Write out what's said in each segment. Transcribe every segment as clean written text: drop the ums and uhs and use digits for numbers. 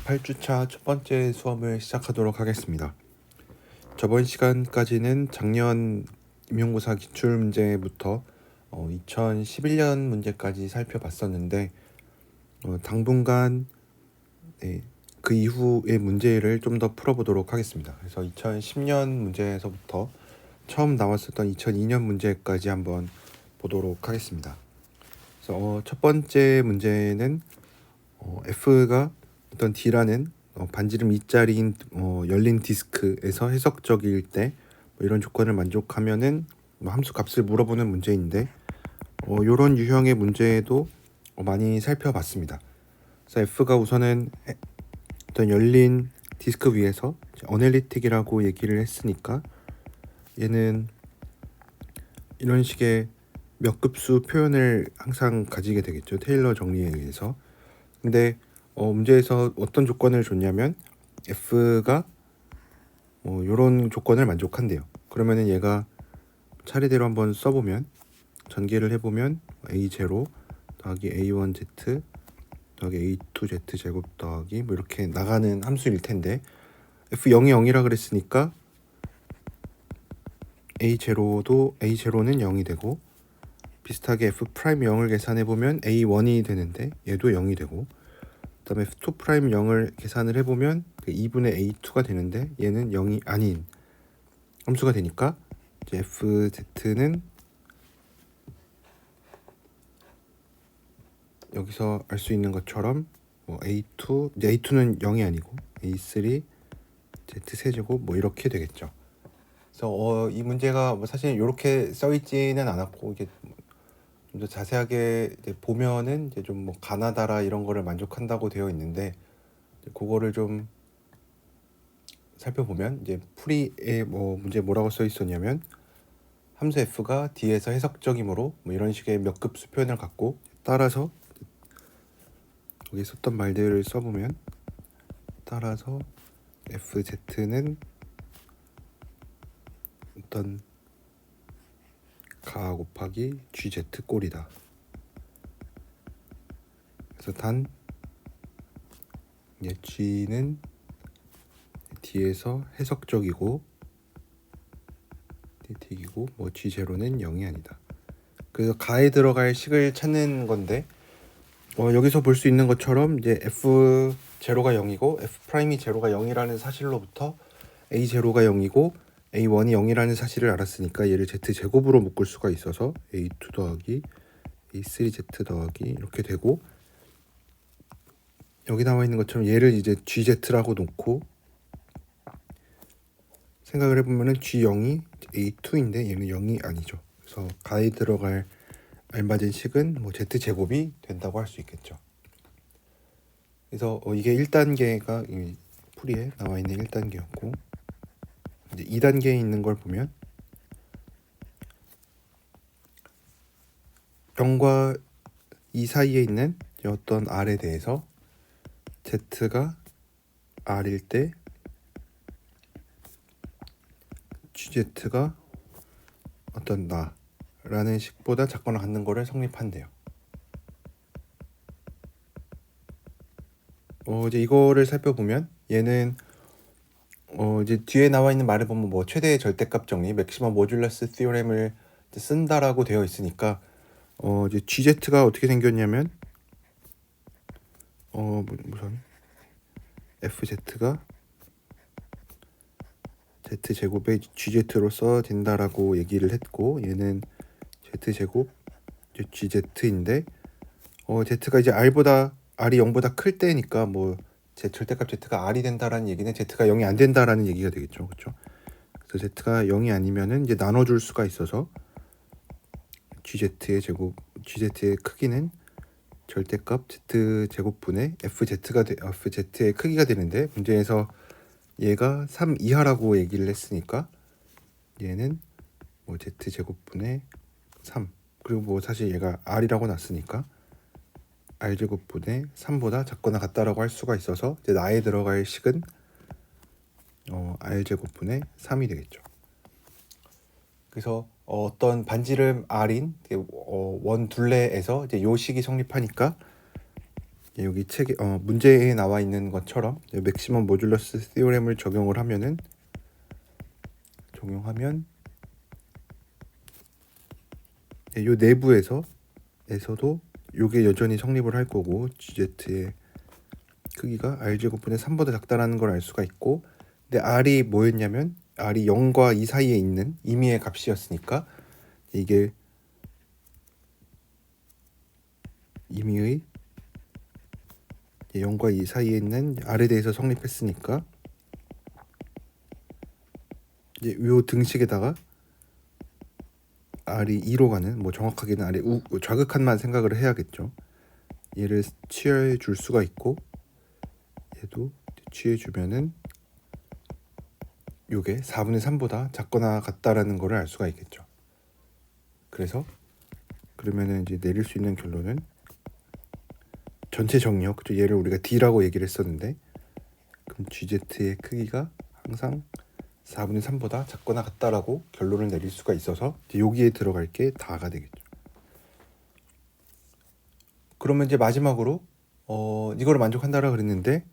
8주차 첫 번째 수업을 시작하도록 하겠습니다. 저번 시간까지는 작년 임용고사 기출문제부터 2011년 문제까지 살펴봤었는데 당분간 그 이후의 문제를 좀 더 풀어보도록 하겠습니다. 그래서 2010년 문제에서부터 처음 나왔었던 2002년 문제까지 한번 보도록 하겠습니다. 그래서 첫 번째 문제는 F가 어떤 D라는 반지름 2짜리인 열린 디스크에서 해석적일 때 이런 조건을 만족하면은 함수 값을 물어보는 문제인데 이런 유형의 문제도 많이 살펴봤습니다. 그래서 F가 우선은 어떤 열린 디스크 위에서 어널리틱이라고 얘기를 했으니까 얘는 이런 식의 몇 급수 표현을 항상 가지게 되겠죠. 테일러 정리에 의해서. 근데 문제에서 어떤 조건을 줬냐면 F가 이런 조건을 만족한대요. 그러면은 얘가 차례대로 한번 써보면 전개를 해보면 A0 더하기 A1Z 더하기 A2Z 제곱 더하기 뭐 이렇게 나가는 함수일 텐데 F0이 0이라 그랬으니까 A0는 0이 되고 비슷하게 F'0을 계산해보면 A1이 되는데 얘도 0이 되고 그 다음에 F2' 0을 계산을 해보면 2분의 A2가 되는데 얘는 0이 아닌 함수가 되니까 이제 FZ는 여기서 알 수 있는 것처럼 A2, 이제 A2는 0이 아니고 A3, Z 세제곱 이렇게 되겠죠. 그래서 이 문제가 사실 이렇게 써있지는 않았고 이게 좀 더 자세하게 이제 보면은 이제 좀 가나다라 이런 거를 만족한다고 되어 있는데 그거를 좀 살펴보면 이제 풀이에 문제 뭐라고 써 있었냐면 함수 f가 d에서 해석적이므로 이런 식의 몇 급수 표현을 갖고 따라서 여기 썼던 말들을 써보면 따라서 fz는 어떤 가 곱하기 gz 꼴이다. 그래서 단 g는 d에서 해석적이고 d이고 g0는 0이 아니다. 그래서 가에 들어갈 식을 찾는 건데 여기서 볼 수 있는 것처럼 이제 f0가 0이고 f'이 0가 0이라는 사실로부터 a0가 0이고 a1이 0이라는 사실을 알았으니까 얘를 z제곱으로 묶을 수가 있어서 a2 더하기 a3z 더하기 이렇게 되고 여기 나와 있는 것처럼 얘를 이제 gz라고 놓고 생각을 해보면은 g0이 a2인데 얘는 0이 아니죠. 그래서 가에 들어갈 알맞은 식은 z제곱이 된다고 할 수 있겠죠. 그래서 이게 1단계가 풀이에 나와 있는 1단계였고 이제 2단계에 있는 걸 보면 0과 2 사이에 있는 어떤 r에 대해서 z가 r일 때 gz가 어떤 나라는 식보다 작거나 같는 거를 성립한대요. 이제 이거를 살펴보면 얘는 이제 뒤에 나와 있는 말을 보면 최대의 절대값 정리, 맥시멈 모듈러스 티오렘을 쓴다라고 되어 있으니까 이제 GZ가 어떻게 생겼냐면 우선 FZ가 Z제곱에 GZ로 써진다라고 얘기를 했고 얘는 Z제곱 GZ인데 Z가 이제 R이 0보다 클 때니까 제 절대값 Z가 R이 된다라는 얘기는 Z가 0이 안 된다라는 얘기가 되겠죠. 그렇죠? 그래서 Z가 0이 아니면은 이제 나눠줄 수가 있어서 GZ의 크기는 절대값 Z제곱분의 FZ의 크기가 되는데 문제에서 얘가 3 이하라고 얘기를 했으니까 얘는 Z제곱분의 3 그리고 사실 얘가 R이라고 놨으니까 R제곱분의 3보다 작거나 같다라고 할 수가 있어서 이제 나에 들어갈 식은 R제곱분의 3이 되겠죠. 그래서 어떤 반지름 R인 원 둘레에서 이제 요 식이 성립하니까 여기 책에 문제에 나와 있는 것처럼 맥시멈 모듈러스 티오렘을 적용하면 이 내부에서도 요게 여전히 성립을 할 거고, GZ의 크기가 R제곱분의 3보다 작다라는 걸 알 수가 있고, 근데 R이 뭐였냐면 R이 0과 2 사이에 있는 임의의 값이었으니까 이게 임의의 0과 2 사이에 있는 R에 대해서 성립했으니까 이제 요 등식에다가 R이 2로 가는, 뭐 정확하게는 R의 좌극한만 생각을 해야겠죠. 얘를 취해 줄 수가 있고, 얘도 취해 주면은 요게 4분의 3보다 작거나 같다라는 거를 알 수가 있겠죠. 그러면은 이제 내릴 수 있는 결론은 전체 정력, 얘를 우리가 D라고 얘기를 했었는데, 그럼 GZ의 크기가 항상 4분의 3보다 작거나 같다라고 결론을 내릴 수가 있어서 여기에 들어갈 게 다가 되겠죠. 그러면 이제 마지막으로 이거를 만족한다라 그랬는데,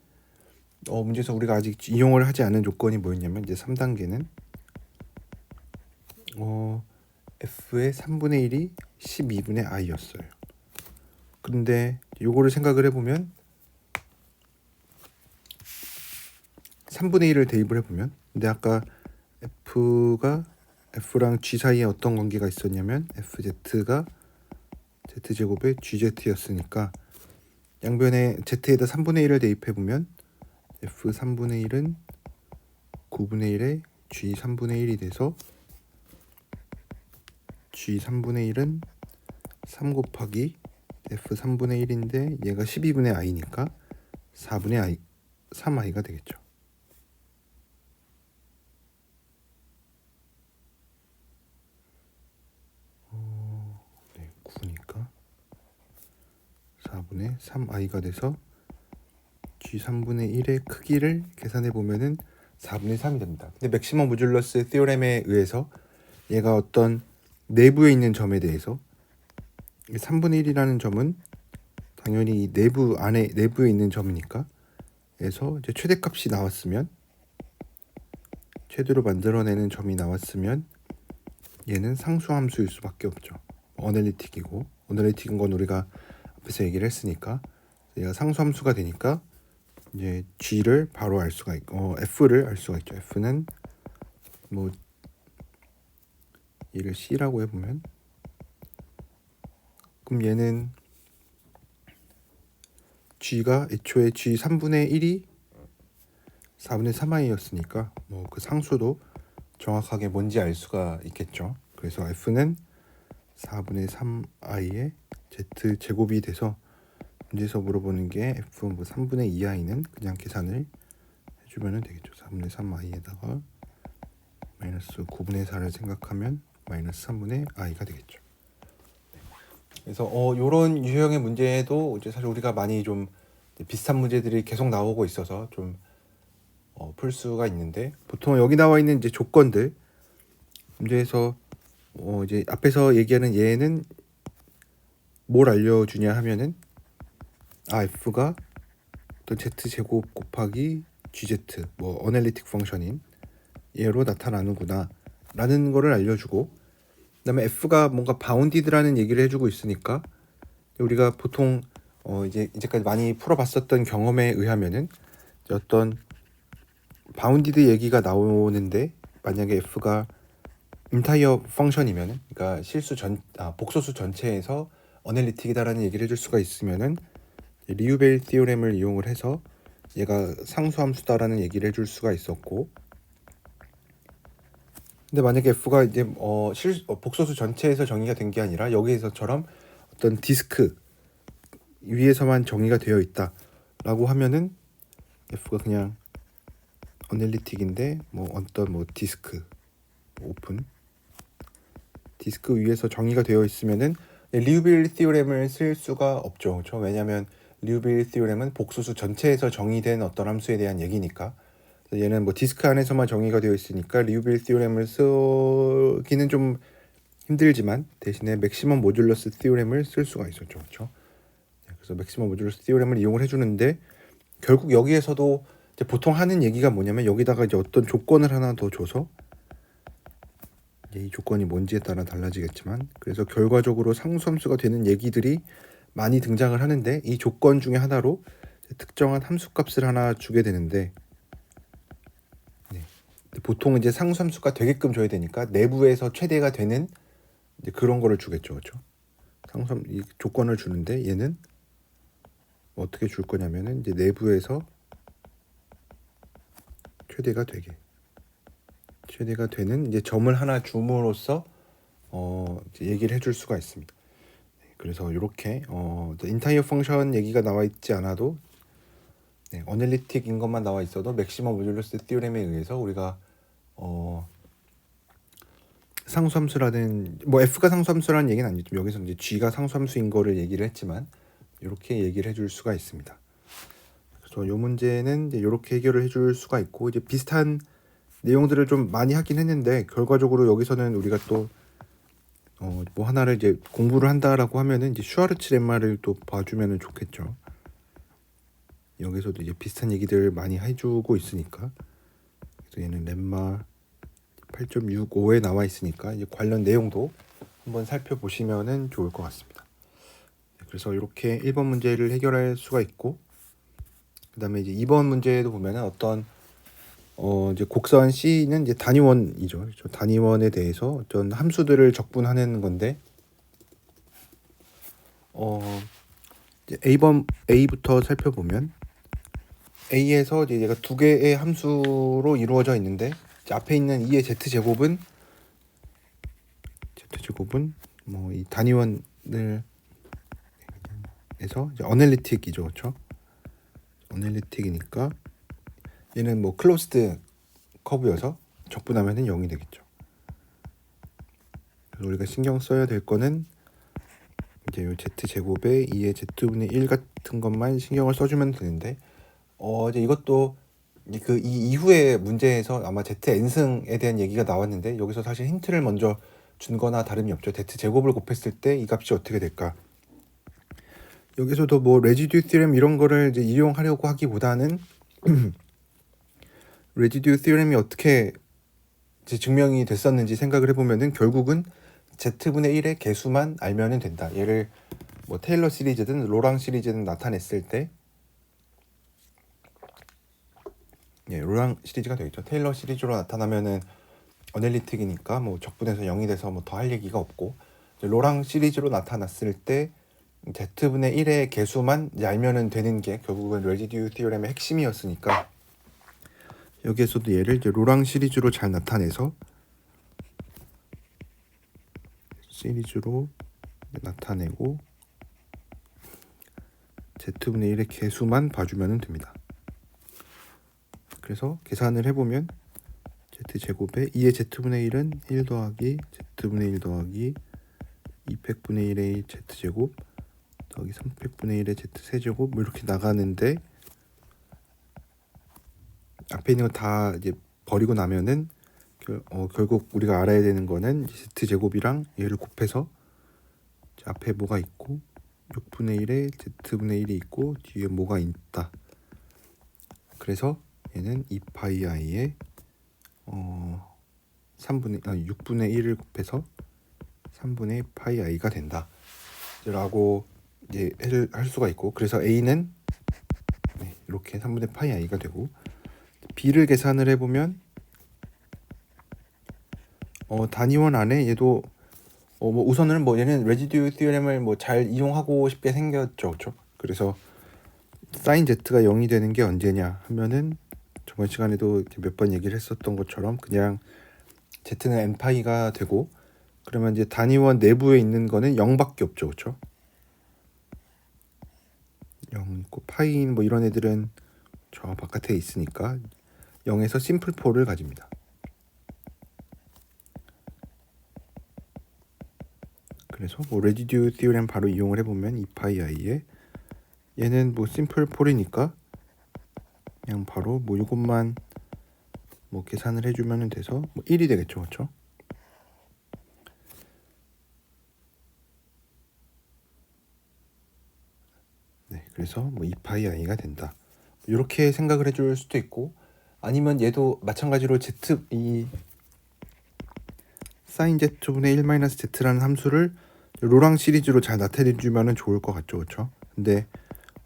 문제에서 우리가 아직 이용을 하지 않은 조건이 뭐였냐면, 이제 3단계는 F의 3분의 1이 12분의 I였어요. 근데 요거를 생각을 해보면 3분의 1을 대입을 해보면, 근데 아까 F랑 G 사이에 어떤 관계가 있었냐면 FZ가 Z제곱의 GZ였으니까 양변에 Z에다 3분의 1을 대입해보면 F 3분의 1은 9분의 1에 G 3분의 1이 돼서 G 3분의 1은 3 곱하기 F 3분의 1인데 얘가 12분의 I니까 4분의 3I가 되겠죠. 네, 9니까 4분의 3I가 돼서 G 3분의 1의 크기를 계산해 보면은 4분의 3이 됩니다. 근데 맥시멈 모듈러스 티오렘에 의해서 얘가 어떤 내부에 있는 점에 대해서 3분의 1이라는 점은 당연히 내부에 있는 점이니까, 그래서 이제 최대값이 나왔으면, 최대로 만들어내는 점이 나왔으면 얘는 상수함수일 수밖에 없죠. 어널리틱이고, 어널리틱인 건 우리가 앞에서 얘기를 했으니까 얘가 상수함수가 되니까 이제 G를 바로 알 수가 있고, F를 알 수가 있죠. F는 뭐 얘를 C라고 해보면, 그럼 얘는 G가 애초에 G 3분의 1이 4분의 3i였으니까 뭐 그 상수도 정확하게 뭔지 알 수가 있겠죠. 그래서 F는 4분의 3i의 Z제곱이 돼서, 문제에서 물어보는 게 F 뭐 3분의 2i는 그냥 계산을 해주면 되겠죠. 4분의 3i에다가 마이너스 9분의 4를 생각하면 마이너스 3분의 i가 되겠죠. 그래서 요런 유형의 문제도 이제 사실 우리가 많이 좀 비슷한 문제들이 계속 나오고 있어서 좀 풀 수가 있는데, 보통 여기 나와 있는 이제 조건들 문제에서 이제 앞에서 얘기하는 얘는 뭘 알려주냐 하면은 F가 어떤 Z 제곱 곱하기 GZ 뭐 어널리틱 펑션인 얘로 나타나는구나 라는 거를 알려주고, 그 다음에 F가 뭔가 바운디드라는 얘기를 해주고 있으니까 우리가 보통 이제까지 많이 풀어봤었던 경험에 의하면은 어떤 바운디드 얘기가 나오는데, 만약에 F가 인타이어 펑션이면은, 그러니까 복소수 전체에서 어널리틱이다라는 얘기를 해줄 수가 있으면은 리유벨 티오렘을 이용을 해서 얘가 상수함수다라는 얘기를 해줄 수가 있었고, 근데 만약에 F가 이제 복소수 전체에서 정의가 된 게 아니라 여기에서처럼 어떤 디스크 위에서만 정의가 되어 있다라고 하면은 F가 그냥 어널리틱인데 뭐 어떤 뭐 디스크 오픈 디스크 위에서 정의가 되어 있으면은 리유빌 티오렘을 쓸 수가 없죠. 그렇죠? 왜냐하면 리유빌 티오렘은 복소수 전체에서 정의된 어떤 함수에 대한 얘기니까. 얘는 뭐 디스크 안에서만 정의가 되어 있으니까 리유빌 티오렘을 쓰기는 좀 힘들지만 대신에 맥시멈 모듈러스 티오렘을 쓸 수가 있었죠. 그렇죠? 그래서 그래서 맥시멈 모듈러스 티오렘을 이용을 해주는데 결국 여기에서도 이제 보통 하는 얘기가 뭐냐면 여기다가 이제 어떤 조건을 하나 더 줘서 이 조건이 뭔지에 따라 달라지겠지만 그래서 결과적으로 상수함수가 되는 얘기들이 많이 등장을 하는데 이 조건 중에 하나로 특정한 함수값을 하나 주게 되는데 보통 이제 상수함수가 되게끔 줘야 되니까 내부에서 최대가 되는 이제 그런 거를 주겠죠, 그렇죠? 상수함 이 조건을 주는데 얘는 어떻게 줄 거냐면은 이제 내부에서 최대가 되는 이제 점을 하나 줌으로써 이제 얘기를 해줄 수가 있습니다. 그래서 이렇게 인타이어 펑션 얘기가 나와 있지 않아도 어널리틱인 것만 나와 있어도 맥시멈 모듈러스 티오렘에 의해서 우리가 상수함수라는 뭐 f가 상수함수라는 얘기는 아니죠. 여기서 이제 g가 상수함수인 거를 얘기를 했지만 이렇게 얘기를 해줄 수가 있습니다. 그래서 이 문제는 이제 이렇게 해결을 해줄 수가 있고 이제 비슷한 내용들을 좀 많이 하긴 했는데 결과적으로 여기서는 우리가 또 뭐 하나를 이제 공부를 한다라고 하면은 이제 슈와르츠 렘마를 또 봐주면은 좋겠죠. 여기서도 이제 비슷한 얘기들 많이 해주고 있으니까 그래서 얘는 렘마 8.65에 나와 있으니까 이제 관련 내용도 한번 살펴보시면은 좋을 것 같습니다. 그래서 이렇게 1번 문제를 해결할 수가 있고 그다음에 이제 2번 문제도 보면은 어떤 이제 곡선 C는 이제 단위원이죠. 그렇죠? 단위원에 대해서 어떤 함수들을 적분하는 건데 이제 A부터 살펴보면 A에서 이제 얘가 두 개의 함수로 이루어져 있는데 앞에 있는 2의 z제곱은 뭐 이 단위원을 해서 이제 어널리틱이죠, 그렇죠? 어널리틱이니까 얘는 뭐 클로스드 커브여서 적분하면은 0이 되겠죠. 그래서 우리가 신경 써야 될 거는 이제 요 z제곱에 2의 z분의 1 같은 것만 신경을 써주면 되는데 이제 이것도 이 이후의 문제에서 아마 zn승에 대한 얘기가 나왔는데 여기서 사실 힌트를 먼저 준 거나 다름이 없죠. z제곱을 곱했을 때 이 값이 어떻게 될까? 여기서도 뭐 레지듀 티오렘 이런 거를 이제 이용하려고 하기보다는 레지듀 티오렘이 어떻게 이제 증명이 됐었는지 생각을 해보면은 결국은 z분의 1의 개수만 알면은 된다. 얘를 뭐 테일러 시리즈든 로랑 시리즈든 나타냈을 때 로랑 시리즈가 되겠죠. 테일러 시리즈로 나타나면은 어널리틱이니까 뭐 적분해서 0이 돼서 뭐 더 할 얘기가 없고 로랑 시리즈로 나타났을 때 z분의 1의 개수만 알면은 되는 게 결국은 레지듀 티오렘의 핵심이었으니까 여기에서도 얘를 이제 로랑 시리즈로 잘 나타내서 시리즈로 나타내고 z분의 1의 개수만 봐주면 됩니다. 그래서 계산을 해보면 z제곱에 2의 z분의 1은 1 더하기 z분의 1 더하기 200분의 1의 z제곱 더하기 300분의 1의 z세제곱 뭐 이렇게 나가는데 앞에 있는 거 다 이제 버리고 나면은 결국 우리가 알아야 되는 거는 z제곱이랑 얘를 곱해서 앞에 뭐가 있고 6분의 1에 z분의 1이 있고 뒤에 뭐가 있다. 그래서 얘는 2파이 i에 6분의 1을 곱해서 3분의 파이 i가 된다. 라고 이제 할 수가 있고 그래서 a는 이렇게 3분의 파이 i가 되고 b를 계산을 해보면 단위원 안에 얘도 뭐 우선은 뭐 얘는 레지듀 티오렘을 뭐 잘 이용하고 싶게 생겼죠, 그렇죠? 그래서 사인 z가 0이 되는 게 언제냐 하면은 저번 시간에도 몇 번 얘기를 했었던 것처럼 그냥 z는 n파이가 되고 그러면 이제 단위원 내부에 있는 거는 0밖에 없죠, 그렇죠? 0 있고 파이인 뭐 이런 애들은 저 바깥에 있으니까 0에서 심플 폴을 가집니다. 그래서 뭐 레지듀 티오렘 바로 이용을 해보면 2파이 i에 얘는 뭐 심플 폴이니까 그냥 바로 뭐 이것만 뭐 계산을 해주면 돼서 뭐 1이 되겠죠, 그렇죠? 그래서 뭐 2파이 i가 된다. 이렇게 생각을 해줄 수도 있고, 아니면 얘도 마찬가지로 z 이 sin z분의 1 z라는 함수를 로랑 시리즈로 잘 나타내주면 좋을 것 같죠, 그렇죠? 근데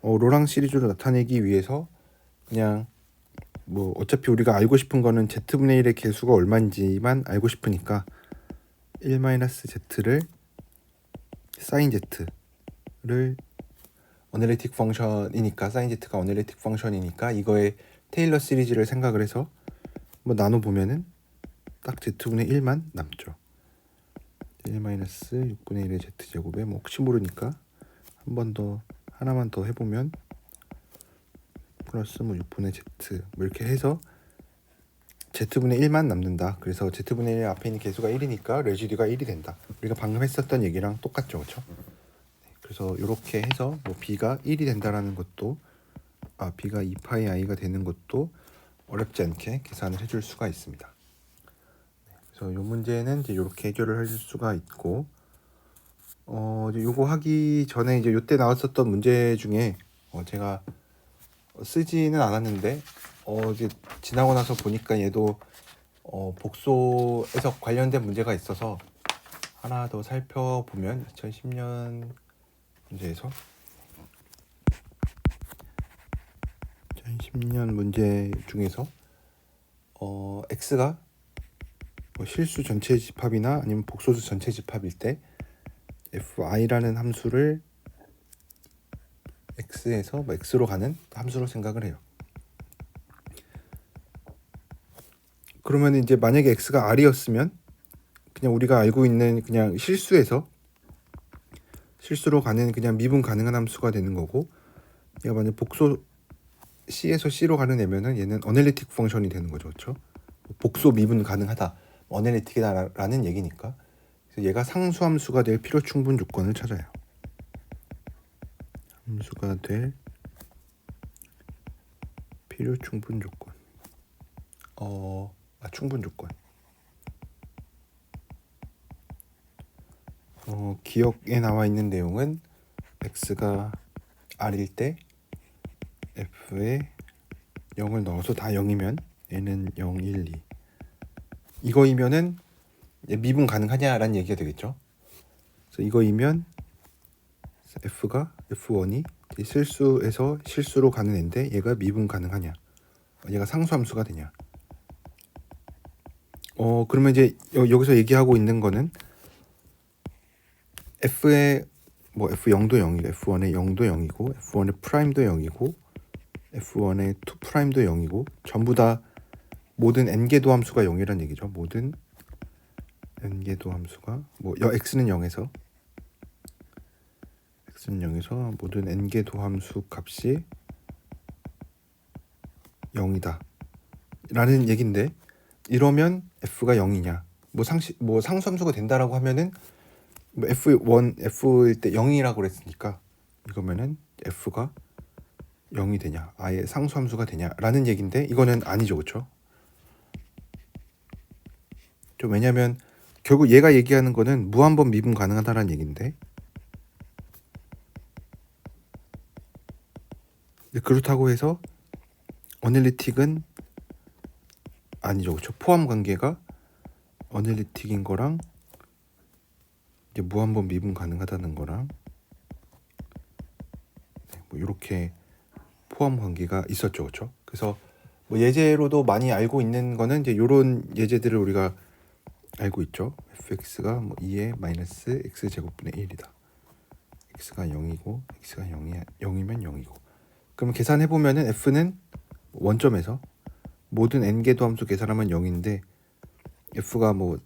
로랑 시리즈로 나타내기 위해서 그냥 뭐 어차피 우리가 알고 싶은 거는 z분의 1의 개수가 얼마인지만 알고 싶으니까 1 z를 sin z를 어널리틱 펑션이니까, sin z가 어널리틱 펑션이니까 이거의 테일러 시리즈를 생각을 해서 뭐 나눠 보면은 딱 z분의 1만 남죠. 1 6분의 1의 z제곱에 뭐 혹시 모르니까 한 번 더 하나만 더 해보면 플러스 뭐 6분의 z 뭐 이렇게 해서 z분의 1만 남는다. 그래서 z분의 1 앞에 있는 개수가 1이니까 레지듀가 1이 된다. 우리가 방금 했었던 얘기랑 똑같죠, 그렇죠? 그래서 이렇게 해서 뭐 b가 1이 된다라는 것도, b가 2파이 i가 되는 것도 어렵지 않게 계산을 해줄 수가 있습니다. 그래서 이 문제는 이제 이렇게 해결을 할 수가 있고, 이제 요거 하기 전에 이제 요때 나왔었던 문제 중에 제가 쓰지는 않았는데 이제 지나고 나서 보니까 얘도 복소에서 관련된 문제가 있어서 하나 더 살펴보면 2010년 문제에서 2010년 문제 중에서 x가 뭐 실수 전체 집합이나 아니면 복소수 전체 집합일 때 fi라는 함수를 x에서 뭐 x로 가는 함수로 생각을 해요. 그러면 이제 만약에 x가 r이었으면 그냥 우리가 알고 있는 그냥 실수로 가는 그냥 미분 가능한 함수가 되는 거고, 얘가 만약 복소 c에서 c로 가는 애면은 얘는 어널리틱 펑션이 되는 거죠, 그렇죠? 복소 미분 가능하다, 어널리틱이다라는 얘기니까. 그래서 얘가 상수함수가 될 필요 충분 조건을 찾아요. 함수가 될 필요 충분 조건. 충분 조건. 기억에 나와 있는 내용은 x가 r일 때 f에 0을 넣어서 다 0이면 얘는 0, 1, 2 이거이면은 미분 가능하냐라는 얘기가 되겠죠. 그래서 이거이면 f가 f1이 실수에서 실수로 가는 애인데 얘가 미분 가능하냐, 얘가 상수함수가 되냐. 그러면 이제 여기서 얘기하고 있는 거는 f의 뭐 f0도 0이고 f1의 0도 0이고 f1의 프라임도 0이고 f1의 2 프라임도 0이고 전부 다 모든 n개도 함수가 0이란 얘기죠. 모든 n개도 함수가 뭐 x는 0에서 모든 n개도 함수 값이 0이다 라는 얘긴데, 이러면 f가 0이냐, 뭐 상수함수가 된다라고 하면은 뭐 f일 때 0이라고 그랬으니까 이거면은 f가 0이 되냐, 아예 상수함수가 되냐라는 얘긴데 이거는 아니죠, 그렇죠? 좀 왜냐면 결국 얘가 얘기하는 거는 무한번 미분 가능하다라는 얘긴데, 그렇다고 해서 어널리틱은 아니죠, 그렇죠? 포함 관계가 어널리틱인 거랑 이제 무한번 미분 가능하다는 거랑 뭐 이렇게 포함 관계가 있었죠, 그렇죠? 그래서 뭐 예제로도 많이 알고 있는 거는 이제 이런 예제들을 우리가 알고 있죠. fx가 뭐 2의 마이너스 x 제곱분의 1이다. x가 0이고 x가 0이면 0이고. 그럼 계산해 보면은 f는 원점에서 모든 n개도 함수 계산하면 0인데 f가 뭐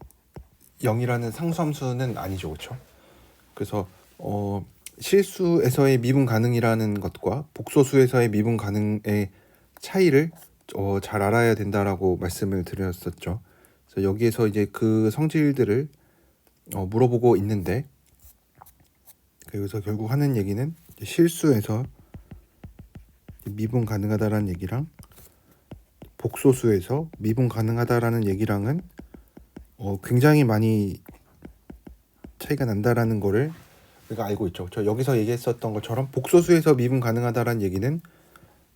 0이라는 상수함수는 아니죠, 그렇죠? 그래서 실수에서의 미분 가능이라는 것과 복소수에서의 미분 가능의 차이를 잘 알아야 된다라고 말씀을 드렸었죠. 그래서 여기에서 이제 그 성질들을 물어보고 있는데, 그래서 결국 하는 얘기는 실수에서 미분 가능하다라는 얘기랑 복소수에서 미분 가능하다라는 얘기랑은 굉장히 많이 차이가 난다라는 거를 우리가 알고 있죠. 저 여기서 얘기했었던 것처럼 복소수에서 미분 가능하다라는 얘기는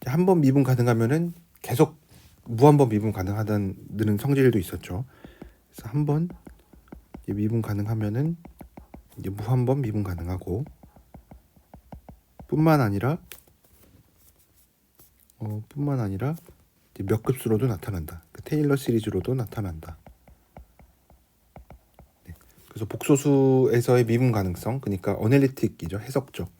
한 번 미분 가능하면은 계속 무한번 미분 가능하다는 성질도 있었죠. 그래서 한 번 미분 가능하면은 이제 무한번 미분 가능하고 뿐만 아니라 이제 몇 급수로도 나타난다. 그 테일러 시리즈로도 나타난다. 네. 그래서 복소수에서의 미분 가능성, 그러니까 어널리틱이죠. 해석적.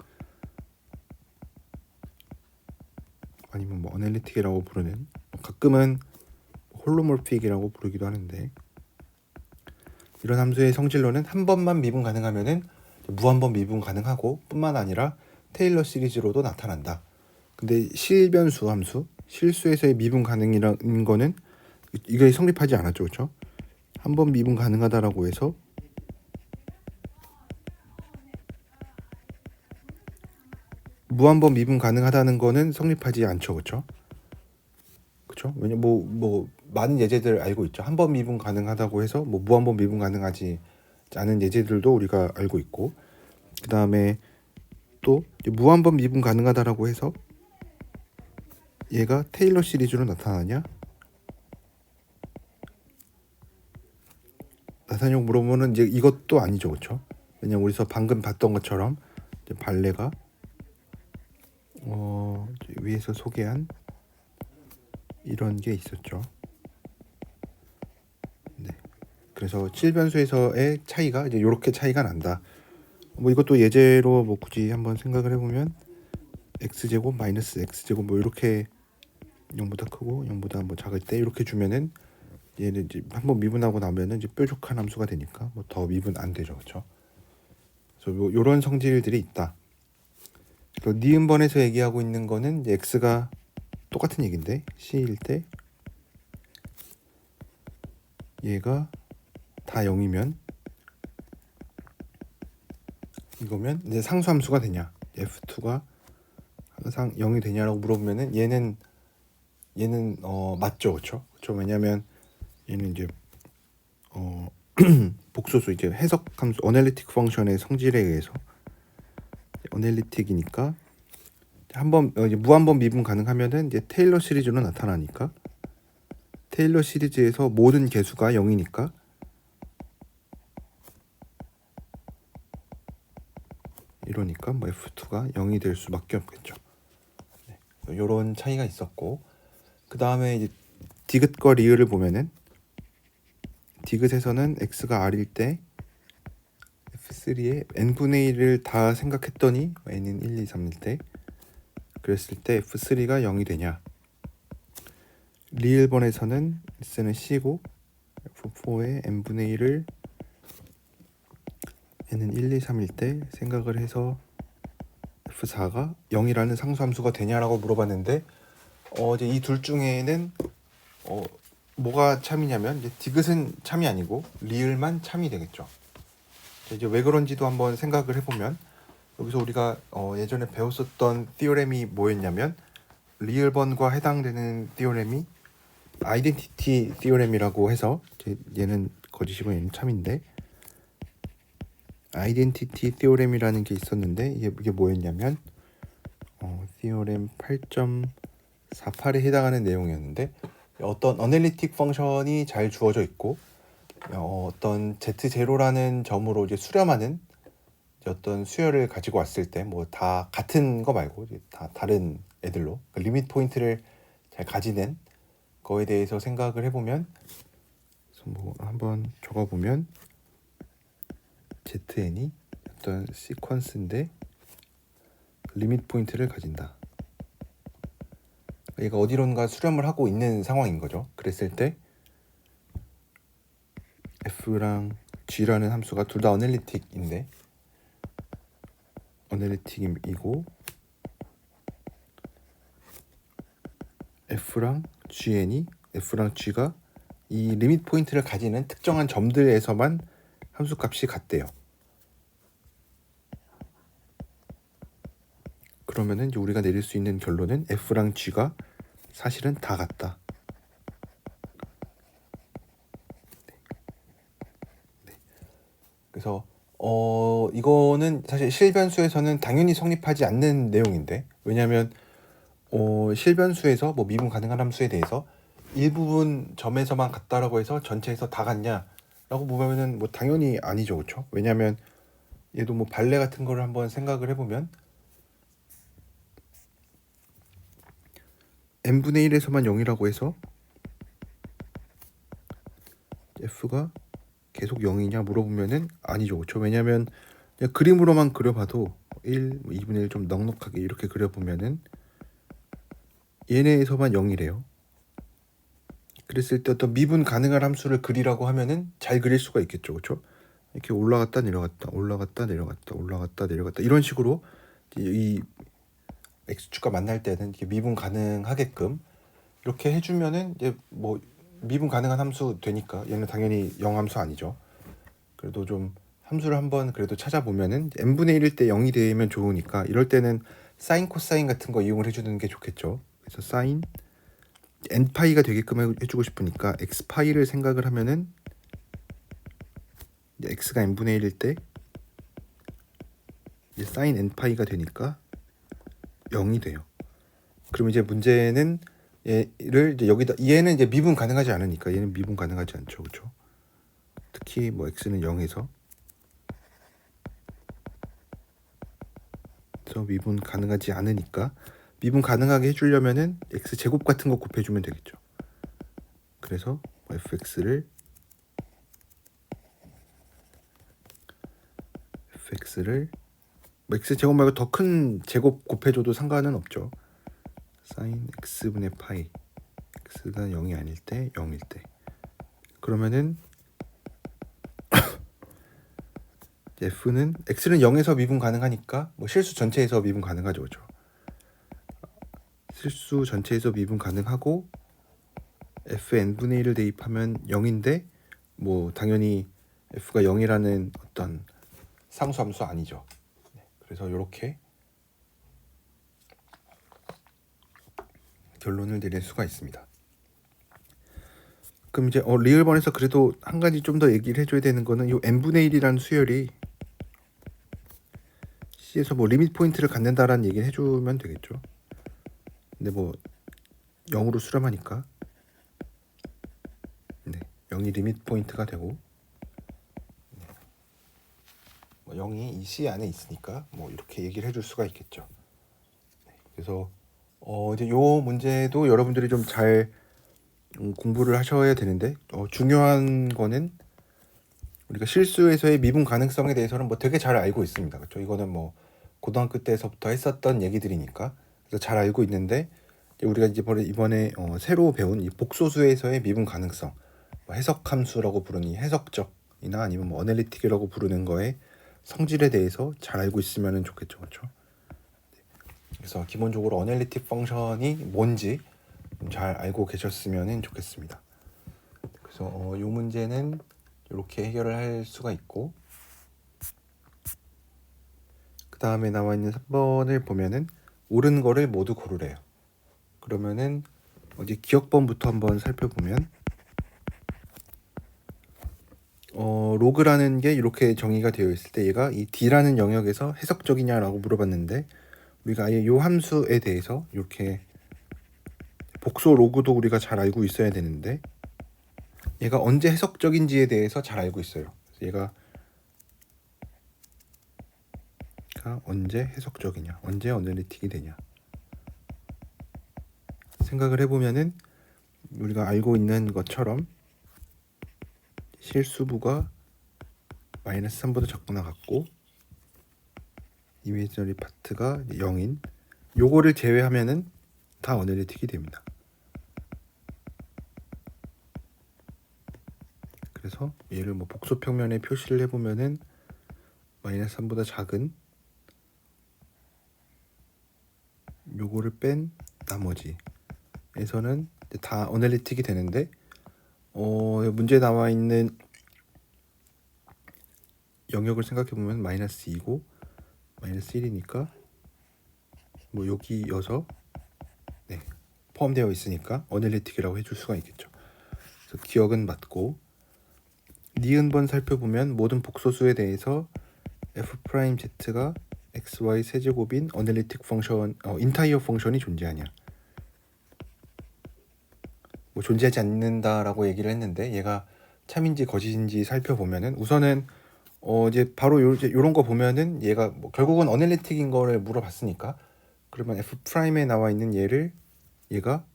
아니면 뭐 어널리틱이라고 부르는, 가끔은 홀로몰픽이라고 부르기도 하는데, 이런 함수의 성질로는 한 번만 미분 가능하면은 무한번 미분 가능하고 뿐만 아니라 테일러 시리즈로도 나타난다. 근데 실변수 함수, 실수에서의 미분 가능이라는 거는 이게 성립하지 않았죠, 그렇죠? 한 번 미분 가능하다라고 해서 무한번 미분 가능하다는 거는 성립하지 않죠, 그렇죠? 그렇죠? 왜냐 뭐 많은 예제들 알고 있죠. 한 번 미분 가능하다고 해서 뭐 무한번 미분 가능하지 않은 예제들도 우리가 알고 있고, 그 다음에 또 무한번 미분 가능하다라고 해서 얘가 테일러 시리즈로 나타나냐? 나타나냐고 물어보면 이제 이것도 아니죠, 그렇죠? 왜냐면 우리서 방금 봤던 것처럼 이제 발레가 위에서 소개한 이런 게 있었죠. 네. 그래서 실변수에서의 차이가 이제 이렇게 차이가 난다. 뭐 이것도 예제로 뭐 굳이 한번 생각을 해보면 x제곱 마이너스 x제곱 뭐 이렇게 0보다 크고 0보다 뭐 작을 때 이렇게 주면은 얘는 이제 한번 미분하고 나면은 이제 뾰족한 함수가 되니까 뭐 더 미분 안 되죠, 그렇죠? 그래서 뭐 이런 성질들이 있다. 니은번에서 얘기하고 있는 거는 이제 x가 똑같은 얘기인데 c일 때 얘가 다 0이면 이거면 이제 상수함수가 되냐, f2가 항상 0이 되냐라고 물어보면은 얘는 맞죠, 그렇죠? 그렇죠? 왜냐면 얘는 이제 복소수 이제 해석함수 어널리틱 펑션의 성질에 의해서 어널리틱이니까 한번 이제 무한번 미분 가능하면은 이제 테일러 시리즈로 나타나니까 테일러 시리즈에서 모든 개수가 0이니까 이러니까 뭐 f2가 0이 될 수밖에 없겠죠. 네. 이런 차이가 있었고, 그 다음에 이제 디귿과 리을을 보면은 디귿에서는 x가 r일 때 f3에 n분의 1을 다 생각했더니 n은 1, 2, 3일 때 그랬을 때 f3가 0이 되냐, 리을번에서는 x는 c고 f4에 n분의 1을 n은 1, 2, 3일 때 생각을 해서 f4가 0이라는 상수함수가 되냐라고 물어봤는데 이제 이 둘 중에는 뭐가 참이냐면 이제 디귿은 참이 아니고 리을만 참이 되겠죠. 이제 왜 그런지도 한번 생각을 해보면 여기서 우리가 예전에 배웠었던 티오렘이 뭐였냐면 리을번과 해당되는 티오렘이 아이덴티티 티오렘이라고 해서 얘는 거짓이고 얘는 참인데 아이덴티티 티오렘이라는 게 있었는데 이게 뭐였냐면 티오렘 8.48에 해당하는 내용이었는데 어떤 어널리틱 펑션이 잘 주어져 있고 어떤 z0라는 점으로 이제 수렴하는 이제 어떤 수열을 가지고 왔을 때 뭐 다 같은 거 말고 이제 다 다른 애들로 리밋 포인트를 잘 가지는 거에 대해서 생각을 해보면 뭐 한번 적어보면 zn이 어떤 시퀀스인데 리밋 포인트를 가진다. 얘가 어디론가 수렴을 하고 있는 상황인 거죠. 그랬을 때 f랑 g라는 함수가 둘 다 어널리틱인데 어널리틱이고 f랑 g가 이 리밋 포인트를 가지는 특정한 점들에서만 함수 값이 같대요. 그러면은 이제 우리가 내릴 수 있는 결론은 f랑 g가 사실은 다 같다. 네. 그래서 이거는 사실 실변수에서는 당연히 성립하지 않는 내용인데, 왜냐하면 실변수에서 뭐 미분 가능한 함수에 대해서 일부분 점에서만 같다라고 해서 전체에서 다 같냐라고 보면은 뭐 당연히 아니죠, 그렇죠? 왜냐하면 얘도 뭐 발레 같은 거를 한번 생각을 해보면 n분의 1에서만 0이라고 해서 f가 계속 0이냐 물어보면은 아니죠, 그렇죠? 왜냐하면 그냥 그림으로만 그려봐도 1, 2분의 1 좀 넉넉하게 이렇게 그려보면은 얘네에서만 0이래요. 그랬을 때 어떤 미분 가능한 함수를 그리라고 하면은 잘 그릴 수가 있겠죠, 그렇죠? 이렇게 올라갔다 내려갔다 올라갔다 내려갔다 올라갔다 내려갔다 이런 식으로 이 x축과 만날 때는 이렇게 미분 가능하게끔 이렇게 해주면은 이제 뭐 미분 가능한 함수 되니까 얘는 당연히 0 함수 아니죠. 그래도 좀 함수를 한번 그래도 찾아보면은 n분의 1일 때 0이 되면 좋으니까 이럴 때는 사인 코사인 같은 거 이용을 해주는 게 좋겠죠. 그래서 사인 n파이가 되게끔 해주고 싶으니까 x파이를 생각을 하면은 x가 n분의 1일 때 이제 사인 n파이가 되니까 0이 돼요. 그럼 이제 문제는 얘를 이제 여기다 얘는 이제 미분 가능하지 않으니까 얘는 미분 가능하지 않죠, 그렇죠? 특히 뭐 x는 0에서 미분 가능하지 않으니까 미분 가능하게 해주려면은 x 제곱 같은 거 곱해주면 되겠죠. 그래서 fx를 뭐 x 제곱 말고 더 큰 제곱 곱해줘도 상관은 없죠. sin x분의 파이 x가 0이 아닐 때 0일 때 그러면은 f는 x는 0에서 미분 가능하니까 뭐 실수 전체에서 미분 가능하죠, 그렇죠? 실수 전체에서 미분 가능하고 fn분의 1을 대입하면 0인데 뭐 당연히 f가 0이라는 어떤 상수함수 아니죠. 그래서 이렇게 결론을 내릴 수가 있습니다. 그럼 이제 리을번에서 그래도 한 가지 좀 더 얘기를 해줘야 되는 거는 이 n분의 1이라는 수열이 C에서 뭐 리밋 포인트를 갖는다라는 얘기를 해주면 되겠죠. 근데 뭐 0으로 수렴하니까 0이 리밋 포인트가 되고 0이 이 C 안에 있으니까 뭐 이렇게 얘기를 해줄 수가 있겠죠. 그래서 이제 요 문제도 여러분들이 좀 잘 공부를 하셔야 되는데 중요한 거는 우리가 실수에서의 미분 가능성에 대해서는 뭐 되게 잘 알고 있습니다. 그렇죠? 이거는 뭐 고등학교 때서부터 했었던 얘기들이니까 그래서 잘 알고 있는데 우리가 이제 이번에 새로 배운 이 복소수에서의 미분 가능성, 뭐 해석함수라고 부르니 해석적이나 아니면 뭐 어널리틱이라고 부르는 거에 성질에 대해서 잘 알고 있으면 좋겠죠, 그렇죠? 그래서 기본적으로 어널리틱 펑션이 뭔지 잘 알고 계셨으면 좋겠습니다. 그래서 이 문제는 이렇게 해결을 할 수가 있고, 그 다음에 나와 있는 3번을 보면은 옳은 거를 모두 고르래요. 그러면은 어디 기억번부터 한번 살펴보면 로그라는 게 이렇게 정의가 되어 있을 때 얘가 이 D라는 영역에서 해석적이냐라고 물어봤는데 우리가 아예 이 함수에 대해서 이렇게 복소 로그도 우리가 잘 알고 있어야 되는데 얘가 언제 해석적인지에 대해서 잘 알고 있어요. 얘가 언제 해석적이냐, 언제 어널리틱이 되냐 생각을 해보면은 우리가 알고 있는 것처럼 실수부가 마이너스 3보다 작거나 같고 이미지너리 파트가 0인 요거를 제외하면은 다 어널리틱이 됩니다. 그래서 얘를 뭐 복소평면에 표시를 해보면은 마이너스 3보다 작은 요거를 뺀 나머지에서는 다 어널리틱이 되는데 문제에 나와 있는 영역을 생각해보면 마이너스 2고 마이너스 1이니까 뭐 여기여서 포함되어 있으니까 어널리틱이라고 해줄 수가 있겠죠. 그래서 기억은 맞고 니은번 살펴보면 모든 복소수에 대해서 f 프라임 z가 xy 세제곱인 어널리틱 펑션 인타이어 펑션이 존재하냐. 뭐 존재하지 않는다라고 얘기를 했는데 얘가 참인지 거짓인지 살펴보면은 우선은 이제 바로 요런 거 보면은 얘가 뭐 결국은 어널리틱인 거를 물어봤으니까 그러면 f 프라임에 나와 있는 얘가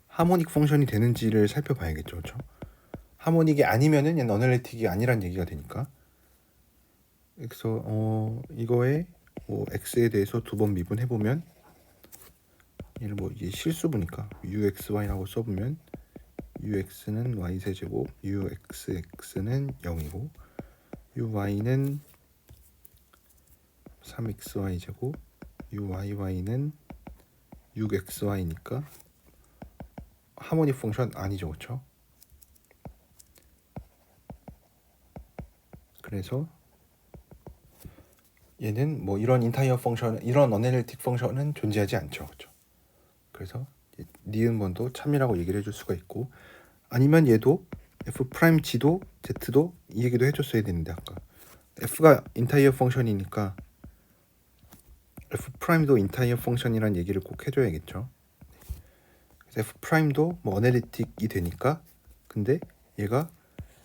하모닉 펑션이 되는지를 살펴봐야겠죠. 그렇죠? 하모닉이 아니면은 얘는 어널리틱이 아니란 얘기가 되니까. 그래서 이거에 뭐 x에 대해서 두 번 미분해 보면 얘를 뭐 이게 실수분이니까 uxy라고 써보면 ux는 y 세제곱 uxx는 0이고 uy는 3xy 제곱 uyy는 6xy니까 하모닉 펑션 아니죠. 그렇죠? 그래서 얘는 뭐 이런 인타이어 펑션, 이런 어널리틱 펑션은 존재하지 않죠. 그렇죠? 그래서 니은 번도 참이라고 얘기를 해줄 수가 있고 아니면 얘도 f 프라임 g도 z도 이 얘기도 해줬어야 되는데 아까 f가 인타이어 펑션이니까 f 프라임도 인타이어 펑션이란 얘기를 꼭 해줘야겠죠. 그래서 f 프라임도 뭐 어널리틱이 되니까 근데 얘가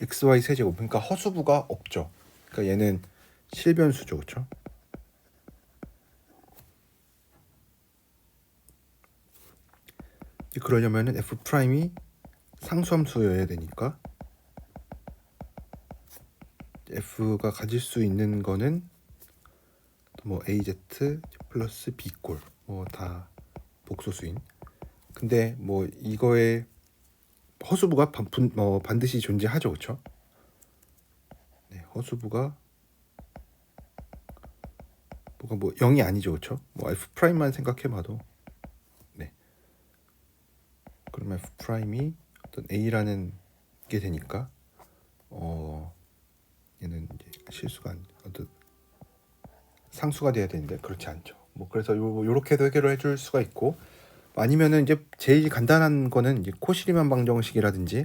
xy 세제곱 그러니까 허수부가 없죠. 그러니까 얘는 실변수죠. 그렇죠? 그러려면은 f 프라임이 상수함수여야 되니까 f가 가질 수 있는 거는 뭐 az 플러스 b꼴 뭐 다 복소수인. 근데 뭐 이거에 허수부가 반드시 존재하죠. 그렇죠? 네, 허수부가 뭐가 뭐 0이 아니죠. 그렇죠? 뭐 f 프라임만 생각해 봐도 네. 그러면 f 프라임이 어떤 a라는 게 되니까 얘는 이제 실수가 어떤 상수가 돼야 되는데 그렇지 않죠. 뭐 그래서 요렇게도 해결을 해줄 수가 있고 아니면은 이제 제일 간단한 거는 이제 코시리만 방정식이라든지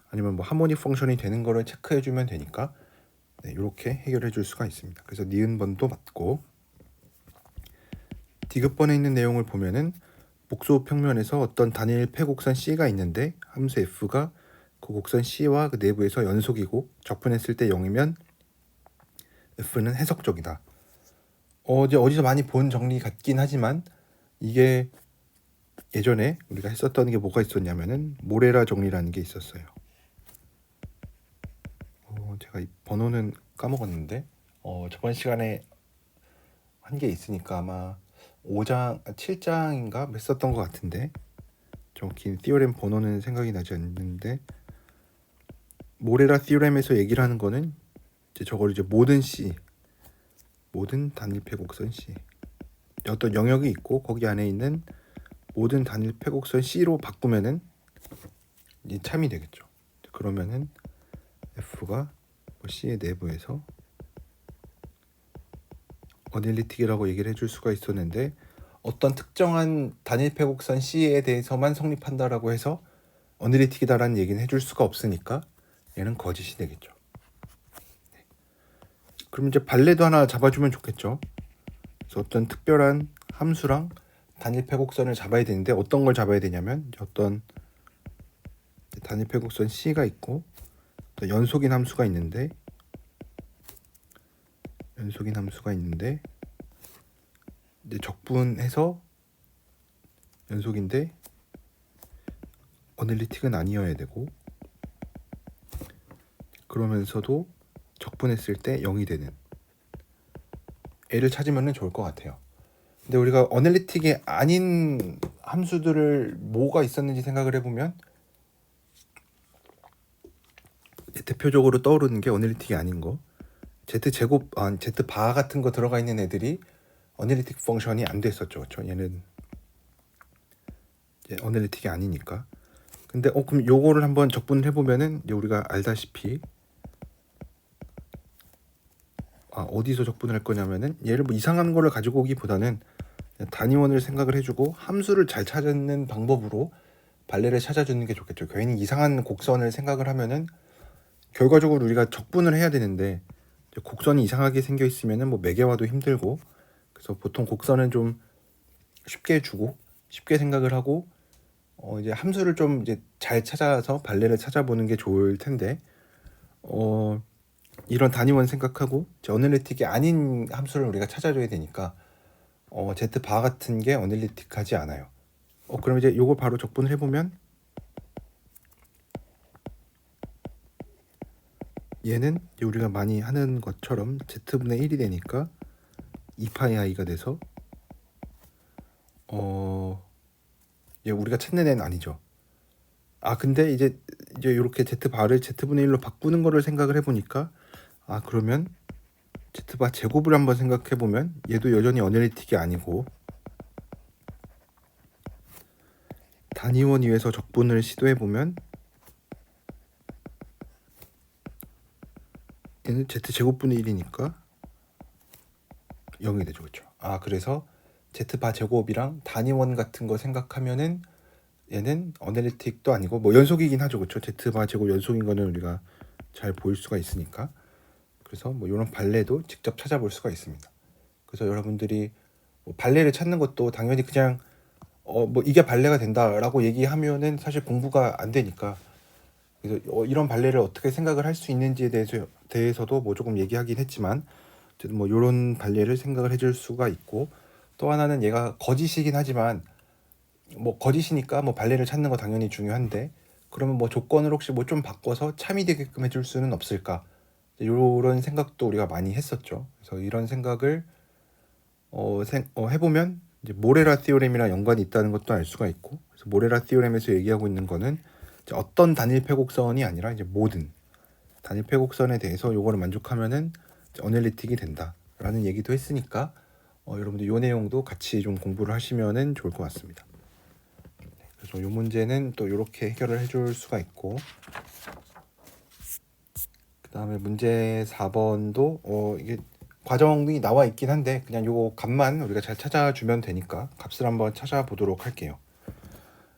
아니면 뭐 하모닉 펑션이 되는 거를 체크해주면 되니까 네, 이렇게 해결해 줄 수가 있습니다. 그래서 니은 번도 맞고 디귿번에 있는 내용을 보면은 복소 평면에서 어떤 단일 폐곡선 C가 있는데 함수 F가 그 곡선 C와 그 내부에서 연속이고 적분했을 때 0이면 F는 해석적이다. 이제 어디서 많이 본 정리 같긴 하지만 이게 예전에 우리가 했었던 게 뭐가 있었냐면은 모레라 정리라는 게 있었어요. 제가 이 번호는 까먹었는데 저번 시간에 한 게 있으니까 아마 5장, 7장인가 했었던 것 같은데 정확히 티오렘 번호는 생각이 나지 않는데 모레라 티오렘에서 얘기를 하는 거는 이제 저걸 이제 모든 C, 모든 단일 폐곡선 C 어떤 영역이 있고 거기 안에 있는 모든 단일 폐곡선 C로 바꾸면은 이제 참이 되겠죠. 그러면은 F가 C의 내부에서 어널리틱이라고 얘기를 해줄 수가 있었는데 어떤 특정한 단일 폐곡선 C에 대해서만 성립한다라고 해서 어널리틱이다라는 얘기는 해줄 수가 없으니까 얘는 거짓이 되겠죠. 네. 그럼 이제 발레도 하나 잡아주면 좋겠죠. 그래서 어떤 특별한 함수랑 단일 폐곡선을 잡아야 되는데 어떤 걸 잡아야 되냐면 어떤 단일 폐곡선 C가 있고 또 연속인 함수가 있는데 이제 적분해서 연속인데 어널리틱은 아니어야 되고 그러면서도 적분했을 때 0이 되는 애를 찾으면 좋을 것 같아요. 근데 우리가 어널리틱이 아닌 함수들을 뭐가 있었는지 생각을 해보면 대표적으로 떠오르는 게 어널리틱이 아닌 거 z제곱, z바 같은 거 들어가 있는 애들이 어널리틱 펑션이 안 됐었죠. 그렇죠? 얘는 이제 어널리틱이 아니니까. 근데 그럼 요거를 한번 적분을 해보면은 이제 우리가 알다시피 어디서 적분을 할 거냐면은 얘를 뭐 이상한 거를 가지고 오기보다는 단위원을 생각을 해주고 함수를 잘 찾는 방법으로 발레를 찾아주는 게 좋겠죠. 괜히 이상한 곡선을 생각을 하면은 결과적으로 우리가 적분을 해야 되는데 곡선이 이상하게 생겨 있으면은 뭐 매개와도 힘들고, 그래서 보통 곡선은 좀 쉽게 주고 쉽게 생각을 하고 이제 함수를 좀 이제 잘 찾아서 발레를 찾아보는 게 좋을 텐데, 이런 단위원 생각하고 이제 어널리틱이 아닌 함수를 우리가 찾아줘야 되니까 z 바 같은 게 어널리틱하지 않아요. 그럼 이제 요거 바로 적분을 해보면 얘는 우리가 많이 하는 것처럼 z분의 1이 되니까 2파이 i가 돼서 얘 우리가 찾는 애는 아니죠. 근데 이제 이렇게 z바를 z분의 1로 바꾸는 거를 생각을 해보니까 그러면 z바 제곱을 한번 생각해보면 얘도 여전히 어널리틱이 아니고, 단위원 위에서 적분을 시도해보면 얘는 z제곱분의 1이니까 0이 되죠. 그렇죠? 그래서 z바 제곱이랑 단위원 같은 거 생각하면은 얘는 어널리틱도 아니고 뭐 연속이긴 하죠. 그렇죠? z바 제곱 연속인 거는 우리가 잘 보일 수가 있으니까. 그래서 뭐 이런 발레도 직접 찾아볼 수가 있습니다. 그래서 여러분들이 뭐 발레를 찾는 것도 당연히 그냥 뭐 이게 발레가 된다라고 얘기하면은 사실 공부가 안 되니까, 그래서 이런 발레를 어떻게 생각을 할 수 있는지에 대해서도 뭐 조금 얘기하긴 했지만, 어쨌든 뭐 이런 발레를 생각을 해줄 수가 있고, 또 하나는 얘가 거짓이긴 하지만 뭐 거짓이니까 뭐 발레를 찾는 거 당연히 중요한데, 그러면 뭐 조건을 혹시 뭐 좀 바꿔서 참이 되게끔 해줄 수는 없을까, 이런 생각도 우리가 많이 했었죠. 그래서 이런 생각을 해보면 이제 모레라 티오렘이랑 연관이 있다는 것도 알 수가 있고, 그래서 모레라 티오렘에서 얘기하고 있는 거는 이제 어떤 단일 폐곡선이 아니라 이제 모든 단일 폐곡선에 대해서 요거를 만족하면은 어널리틱이 된다라는 얘기도 했으니까 여러분들 요 내용도 같이 좀 공부를 하시면은 좋을 것 같습니다. 그래서 요 문제는 또 이렇게 해결을 해줄 수가 있고, 그 다음에 문제 4번도 이게 과정이 나와 있긴 한데 그냥 요거 값만 우리가 잘 찾아주면 되니까 값을 한번 찾아보도록 할게요.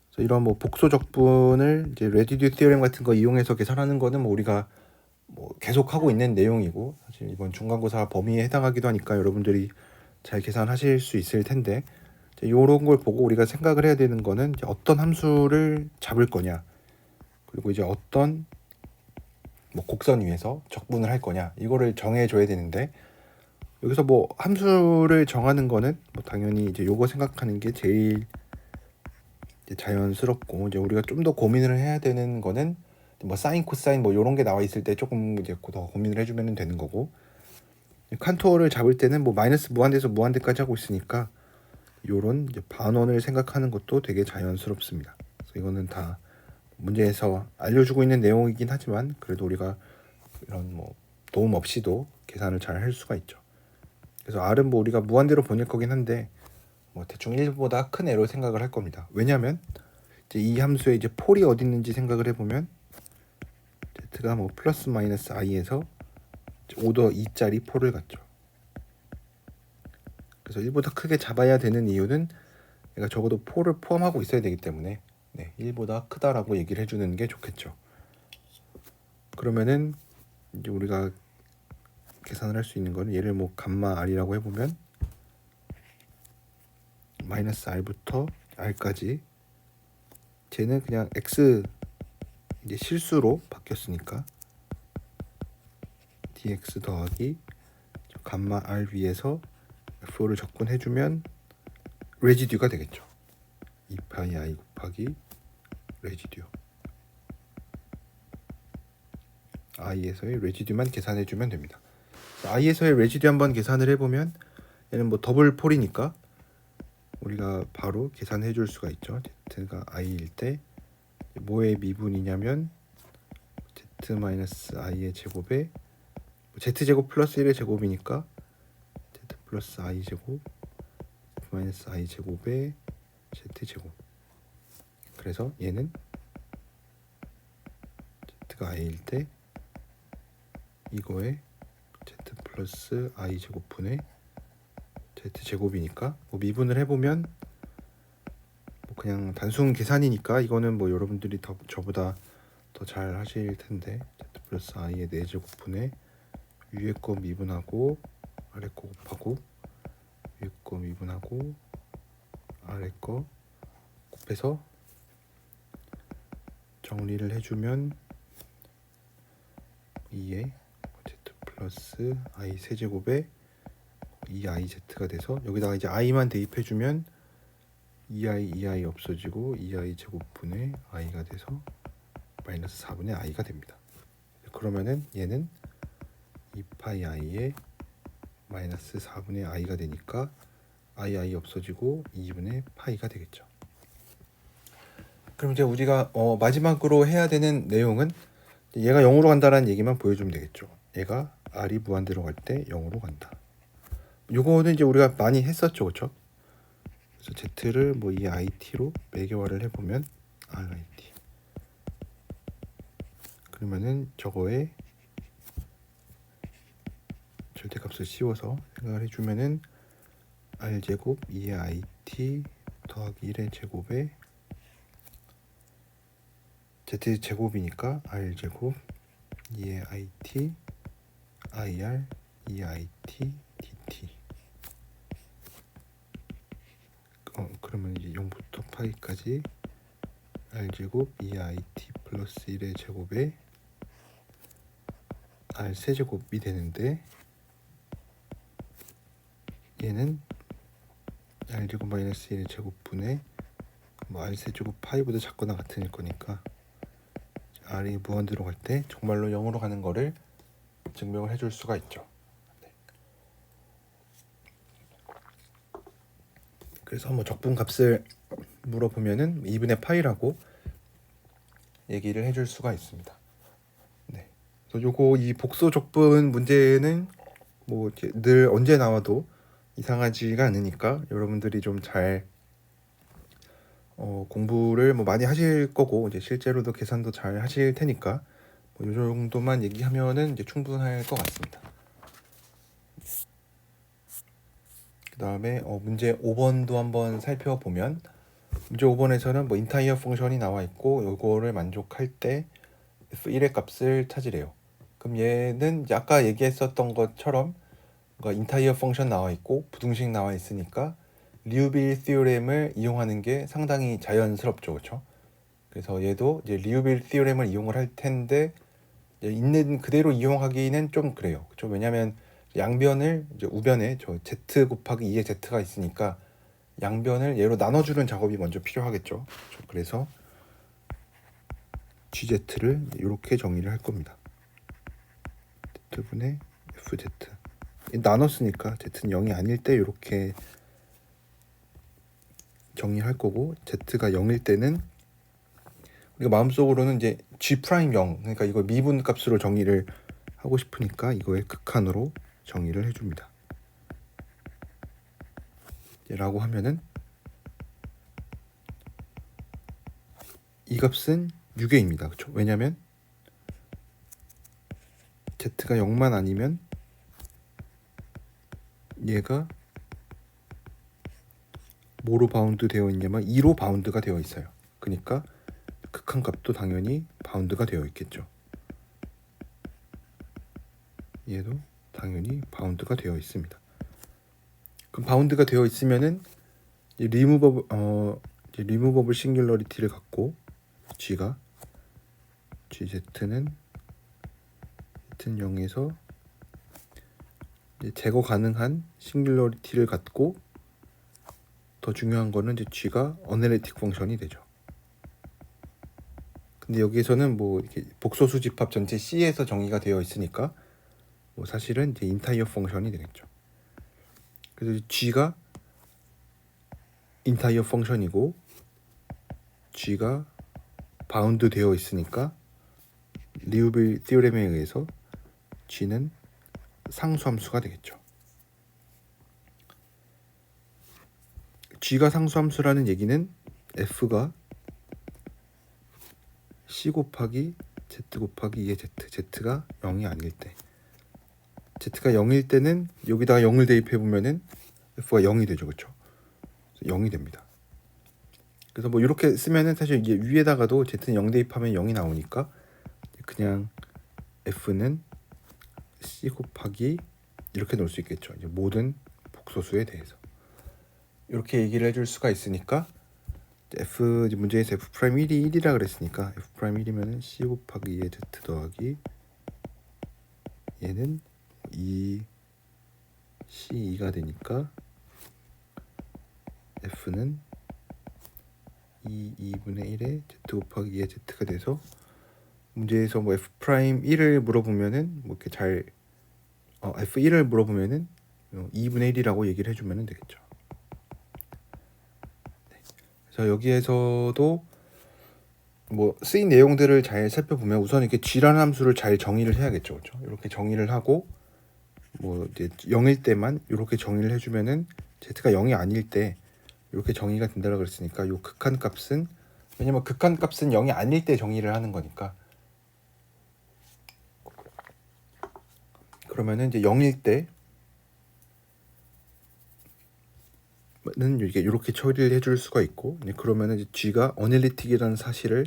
그래서 이런 뭐 복소 적분을 이제 레지듀 티어렘 같은 거 이용해서 계산하는 거는 뭐 우리가 뭐 계속 하고 있는 내용이고, 사실 이번 중간고사 범위에 해당하기도 하니까 여러분들이 잘 계산하실 수 있을 텐데, 이런 걸 보고 우리가 생각을 해야 되는 거는 이제 어떤 함수를 잡을 거냐, 그리고 이제 어떤 뭐 곡선 위에서 적분을 할 거냐, 이거를 정해줘야 되는데, 여기서 뭐 함수를 정하는 거는 뭐 당연히 이제 요거 생각하는 게 제일 이제 자연스럽고, 이제 우리가 좀 더 고민을 해야 되는 거는 뭐 사인, 코사인 뭐 이런 게 나와 있을 때 조금 이제 더 고민을 해주면 되는 거고, 칸토어를 잡을 때는 뭐 마이너스 무한대에서 무한대까지 하고 있으니까 요런 이제 반원을 생각하는 것도 되게 자연스럽습니다. 그래서 이거는 다 문제에서 알려주고 있는 내용이긴 하지만 그래도 우리가 이런 뭐 도움 없이도 계산을 잘 할 수가 있죠. 그래서 R은 뭐 우리가 무한대로 보낼 거긴 한데 뭐 대충 1보다 큰 애로 생각을 할 겁니다. 왜냐면 이제 이 함수의 이제 폴이 어디 있는지 생각을 해보면 z가 뭐 플러스 마이너스 i에서 오더 2짜리 폴을 갖죠. 그래서 1보다 크게 잡아야 되는 이유는 얘가 적어도 폴을 포함하고 있어야 되기 때문에 1보다 크다라고 얘기를 해주는 게 좋겠죠. 그러면은 이제 우리가 계산을 할 수 있는 거는 얘를 뭐 감마 r이라고 해보면 마이너스 r부터 r까지, 쟤는 그냥 x 이제 실수로 바뀌었으니까 dx 더하기 감마 r 위에서 f를 적분해주면 레지듀가 되겠죠. 2파이 i 곱하기 레지듀, i에서의 레지듀만 계산해주면 됩니다. i에서의 레지듀 한번 계산을 해보면 얘는 뭐 더블 폴이니까 우리가 바로 계산해 줄 수가 있죠. z가 i일 때 뭐의 미분이냐면 z-i의 제곱에 z제곱 플러스 1의 제곱이니까 z 플러스 i 제곱 마이너스 i 제곱에 z제곱. 그래서 얘는 z가 i일 때 이거에 z 플러스 i 제곱분의 z제곱이니까 뭐 미분을 해보면 뭐 그냥 단순 계산이니까 이거는 뭐 여러분들이 저보다 더 잘 하실 텐데, z 플러스 i의 4제곱분의 위에 거 미분하고 아래 거 곱하고 위에 거 미분하고 아래 거 곱해서 정리를 해주면 2의 z 플러스 i 세제곱에 2iz가 돼서 여기다가 이제 i만 대입해주면 2i 없어지고 2i 제곱분의 i가 돼서 마이너스 4분의 i가 됩니다. 그러면은 얘는 2파이 i의 마이너스 4분의 i가 되니까 i 없어지고 2분의 파이가 되겠죠. 그럼 이제 우리가 마지막으로 해야 되는 내용은 얘가 0으로 간다라는 얘기만 보여주면 되겠죠. 얘가 r이 무한대로 갈 때 0으로 간다. 요거는 이제 우리가 많이 했었죠, 그렇죠? 그래서 z를 뭐 이 it로 매개화를 해보면 rit. 그러면은 저거에 절대값을 씌워서 생각을 해주면은 r제곱 2의 it 더하기 1의 제곱에 z제곱이니까 r제곱 2의 it ir 2의 it dt. 그러면 이제 0부터 파이까지 r제곱 2의 it 플러스 1의 제곱에 r 세제곱이 되는데 얘는 r제곱 마이너스 1의 제곱분의 뭐 r 세제곱 파이보다 작거나 같은 일 거니까 r이 무한대로 갈 때 정말로 0으로 가는 거를 증명을 해줄 수가 있죠. 네. 그래서 뭐 적분값을 물어보면은 2분의 파이라고 얘기를 해줄 수가 있습니다. 네. 그래서 요거 이 복소 적분 문제는 뭐 늘 언제 나와도 이상하지가 않으니까 여러분들이 좀 잘 공부를 뭐 많이 하실 거고 이제 실제로도 계산도 잘 하실 테니까 뭐 요 정도만 얘기하면은 이제 충분할 것 같습니다. 그 다음에 문제 5번도 한번 살펴보면 문제 5번에서는 뭐 인타이어 펑션이 나와 있고 요거를 만족할 때 f1의 값을 찾으래요. 그럼 얘는 이제 아까 얘기했었던 것처럼 그러니까 인타이어 펑션 나와 있고 부등식 나와 있으니까 리우빌 티오렘을 이용하는 게 상당히 자연스럽죠, 그렇죠? 그래서 얘도 이제 리우빌 티오렘을 이용을 할 텐데 있는 그대로 이용하기는 좀 그래요, 그렇죠? 왜냐하면 양변을 이제 우변에 저 z 곱하기 2의 z가 있으니까 양변을 얘로 나눠주는 작업이 먼저 필요하겠죠. 그렇죠? 그래서 gz를 이렇게 정의를 할 겁니다. z분의 fz 나눴으니까 z는 0이 아닐 때 이렇게 정리할 거고 z가 0일 때는 우리가 마음속으로는 이제 g 프라임 0 그러니까 이거 미분 값으로 정의를 하고 싶으니까 이거의 극한으로 정의를 해줍니다. 라고 하면은 이 값은 6회입니다. 그렇죠? 왜냐면 z가 0만 아니면 얘가 뭐로 바운드 되어 있냐면 2로 바운드가 되어 있어요. 그러니까 극한값도 당연히 바운드가 되어 있겠죠. 얘도 당연히 바운드가 되어 있습니다. 그럼 바운드가 되어 있으면은 리무버블 싱귤러리티를 갖고 g가 gz는 0에서 제거 가능한 싱귤러리티를 갖고 더 중요한 거는 이제 g가 어널리틱 펑션이 되죠. 근데 여기에서는 뭐 이렇게 복소수 집합 전체 C에서 정의가 되어 있으니까 뭐 사실은 이제 인타이어 펑션이 되겠죠. 그래서 g가 인타이어 펑션이고 g가 바운드 되어 있으니까 리우빌 티오렘에 의해서 g는 상수함수가 되겠죠. g가 상수함수라는 얘기는 f가 c 곱하기 z 곱하기 2의 z가 0이 아닐 때 z가 0일 때는 여기다가 0을 대입해 보면은 f가 0이 되죠, 그렇죠? 0이 됩니다. 그래서 뭐 이렇게 쓰면은 사실 이게 위에다가도 z는 0 대입하면 0이 나오니까 그냥 F는 C 곱하기 이렇게 넣을 수 있겠죠. 이제 모든 복소수에 대해서 이렇게 얘기를 해줄 수가 있으니까 F 문제에서 F 프라임 1이 1이라 그랬으니까 F 프라임 1이면은 C 곱하기 2의 Z 더하기 얘는 2 C2가 되니까 F는 2분의 1에 Z 곱하기 2의 Z가 돼서 문제에서 뭐 F 프라임 1을 물어보면은 뭐 이렇게 잘 F1을 물어보면은 2분의 1이라고 얘기를 해주면 되겠죠. 네. 그래서 여기에서도 뭐 쓰인 내용들을 잘 살펴보면 우선 이렇게 G라는 함수를 잘 정의를 해야겠죠, 그렇죠? 이렇게 정의를 하고 뭐 이제 0일 때만 이렇게 정의를 해주면은 Z가 0이 아닐 때 이렇게 정의가 된다고 그랬으니까 요 극한 값은 왜냐면 극한 값은 0이 아닐 때 정의를 하는 거니까 그러면은 이제 0일 때는 이게 이렇게 처리를 해줄 수가 있고 그러면은 이제 G가 어널리틱이라는 사실을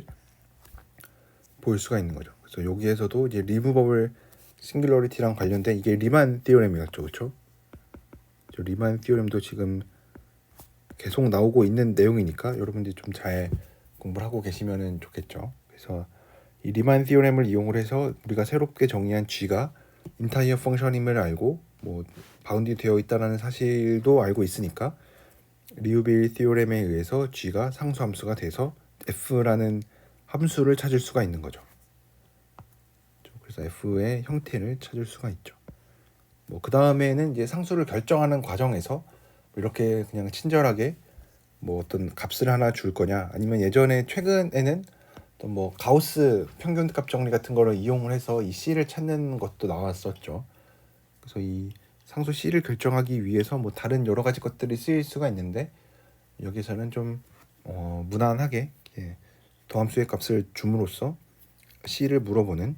볼 수가 있는 거죠. 그래서 여기에서도 이제 리무버블 싱귤러리티랑 관련된 이게 리만 티오렘이었죠, 그렇죠? 리만 티오렘도 지금 계속 나오고 있는 내용이니까 여러분들이 좀 잘 공부를 하고 계시면 좋겠죠. 그래서 이 리만 티오렘을 이용을 해서 우리가 새롭게 정의한 G가 인타이어 펑션임을 알고 뭐 바운드 되어 있다는 사실도 알고 있으니까 리우빌 티오렘에 의해서 G가 상수함수가 돼서 F라는 함수를 찾을 수가 있는 거죠. 그래서 F의 형태를 찾을 수가 있죠. 뭐 그 다음에는 이제 상수를 결정하는 과정에서 이렇게 그냥 친절하게 뭐 어떤 값을 하나 줄 거냐 아니면 예전에 최근에는 또 뭐 가우스 평균값 정리 같은 거를 이용을 해서 이 C를 찾는 것도 나왔었죠. 그래서 이 상수 C를 결정하기 위해서 뭐 다른 여러 가지 것들이 쓰일 수가 있는데 여기서는 좀 무난하게 더함수의 값을 줌으로써 C를 물어보는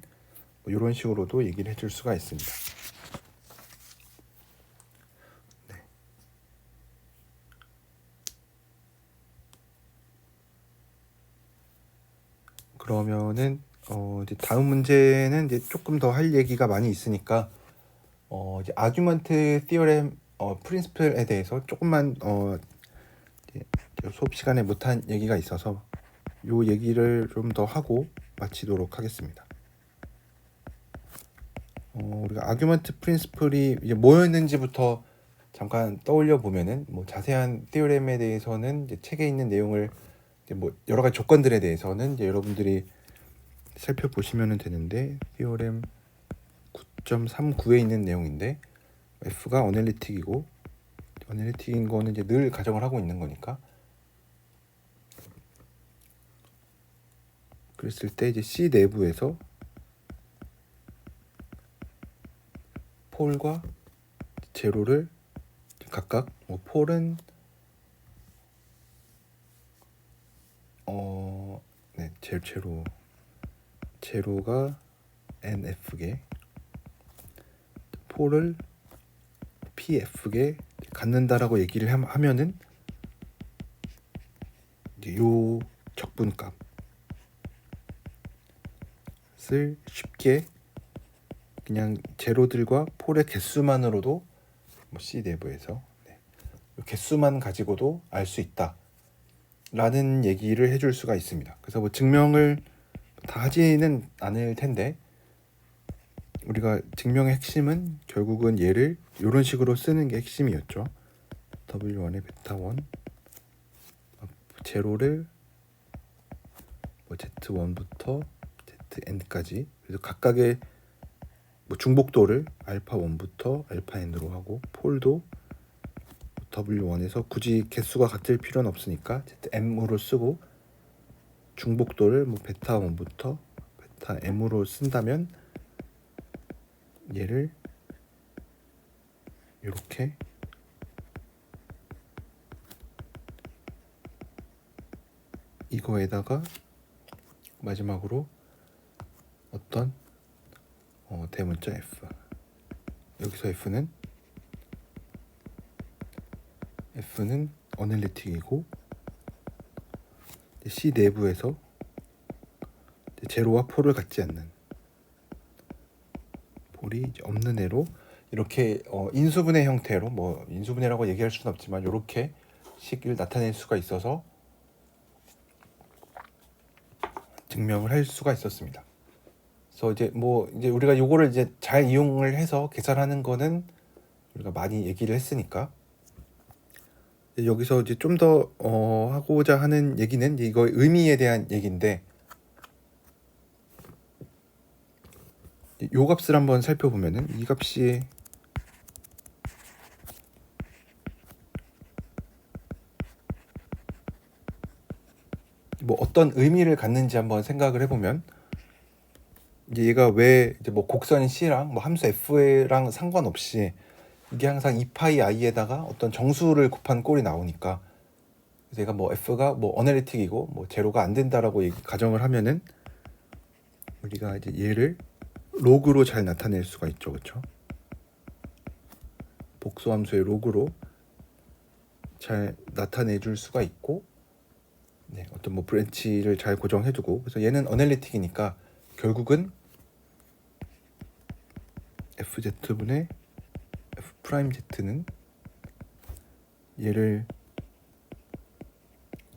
뭐 이런 식으로도 얘기를 해줄 수가 있습니다. 네. 그러면은 이제 다음 문제는 이제 조금 더 할 얘기가 많이 있으니까 이제 아규먼트 티어렘 프린시플에 대해서 조금만 수업 시간에 못한 얘기가 있어서 요 얘기를 좀 더 하고 마치도록 하겠습니다. 우리가 아규먼트 프린시플이 이제 뭐였는지부터 잠깐 떠올려 보면은 뭐 자세한 티어렘에 대해서는 이제 책에 있는 내용을 이제 뭐 여러 가지 조건들에 대해서는 이제 여러분들이 살펴보시면 되는데 티어렘 9.39에 있는 내용인데 F가 어널리틱이고 어널리틱인 거는 이제 늘 가정을 하고 있는 거니까 그랬을 때 이제 C 내부에서 폴과 제로를 각각 뭐 폴은 네, 제로가 NF개 폴을 PF개 갖는다라고 얘기를 하면은 이제 요 적분값을 쉽게 그냥 제로들과 폴의 개수만으로도 뭐 C 내부에서 개수만 가지고도 알 수 있다 라는 얘기를 해줄 수가 있습니다. 그래서 뭐 증명을 다 하지는 않을 텐데 우리가 증명의 핵심은 결국은 얘를 이런 식으로 쓰는 게 핵심이었죠. W1의 베타1 제로를 뭐 Z1부터 ZN까지 그래서 각각의 뭐 중복도를 알파1부터 알파-n으로 하고 폴도 W1에서 굳이 개수가 같을 필요는 없으니까 ZM으로 쓰고 중복도를 뭐 베타1부터 베타-m으로 쓴다면 얘를 이렇게 이거에다가 마지막으로 어떤 대문자 F 여기서 F는 어널리틱이고 C 내부에서 제로와 폴을 갖지 않는 꼴이 이제 없는 애로 이렇게 인수분해 형태로, 뭐 인수분해라고 얘기할 수는 없지만 이렇게 식을 나타낼 수가 있어서 증명을 할 수가 있었습니다. 그래서 이제 우리가 요거를 이제 잘 이용을 해서 계산하는 거는 우리가 많이 얘기를 했으니까, 여기서 이제 좀 더 하고자 하는 얘기는 이거 의미에 대한 얘기인데, 요 값을 한번 살펴보면은 이 값이 뭐 어떤 의미를 갖는지 한번 생각을 해보면, 이제 얘가 왜 이제 뭐 곡선 C랑 뭐 함수 F랑 상관없이 이게 항상 2파이 i에다가 어떤 정수를 곱한 꼴이 나오니까, 그래서 얘가 뭐 F가 뭐 어널리틱이고 뭐 제로가 안 된다라고 가정을 하면은 우리가 이제 얘를 로그로 잘 나타낼 수가 있죠, 그렇죠? 복수함수의 로그로 잘 나타내 줄 수가 있고, 네, 어떤 뭐 브랜치를 잘 고정해두고, 그래서 얘는 어널리틱이니까 결국은 fz분의 f'z는 얘를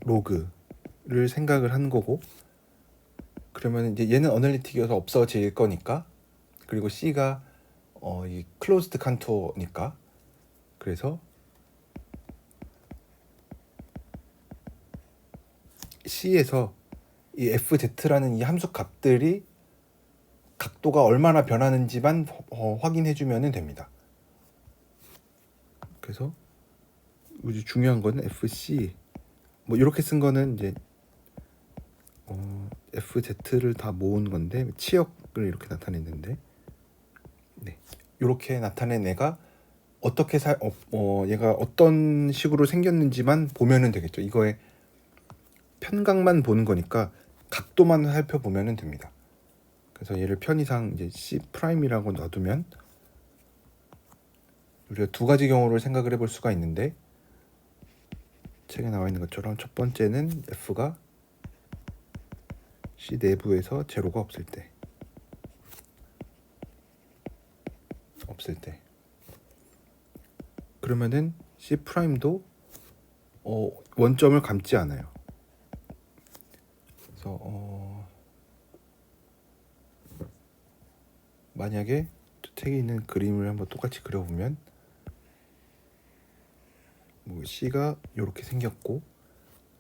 로그를 생각을 하는 거고, 그러면 이제 얘는 어널리틱이어서 없어질 거니까, 그리고 C가 이 클로즈드 칸토니까, 그래서 C에서 이 fz라는 이 함수 값들이 각도가 얼마나 변하는지만 확인해주면 됩니다. 그래서 이제 중요한 거는 fc, 뭐 이렇게 쓴 거는 이제 fz를 다 모은 건데 치역을 이렇게 나타냈는데, 네, 이렇게 나타낸 애가 어떻게 얘가 어떤 식으로 생겼는지만 보면은 되겠죠. 이거의 편각만 보는 거니까 각도만 살펴보면 됩니다. 그래서 얘를 편의상 이제 C'이라고 놔두면 우리가 두 가지 경우를 생각을 해볼 수가 있는데, 책에 나와 있는 것처럼 첫 번째는 F가 C 내부에서 제로가 없을 때 그러면은 C'도 원점을 감지 않아요. 그래서 만약에 책에 있는 그림을 한번 똑같이 그려보면 뭐 C가 이렇게 생겼고,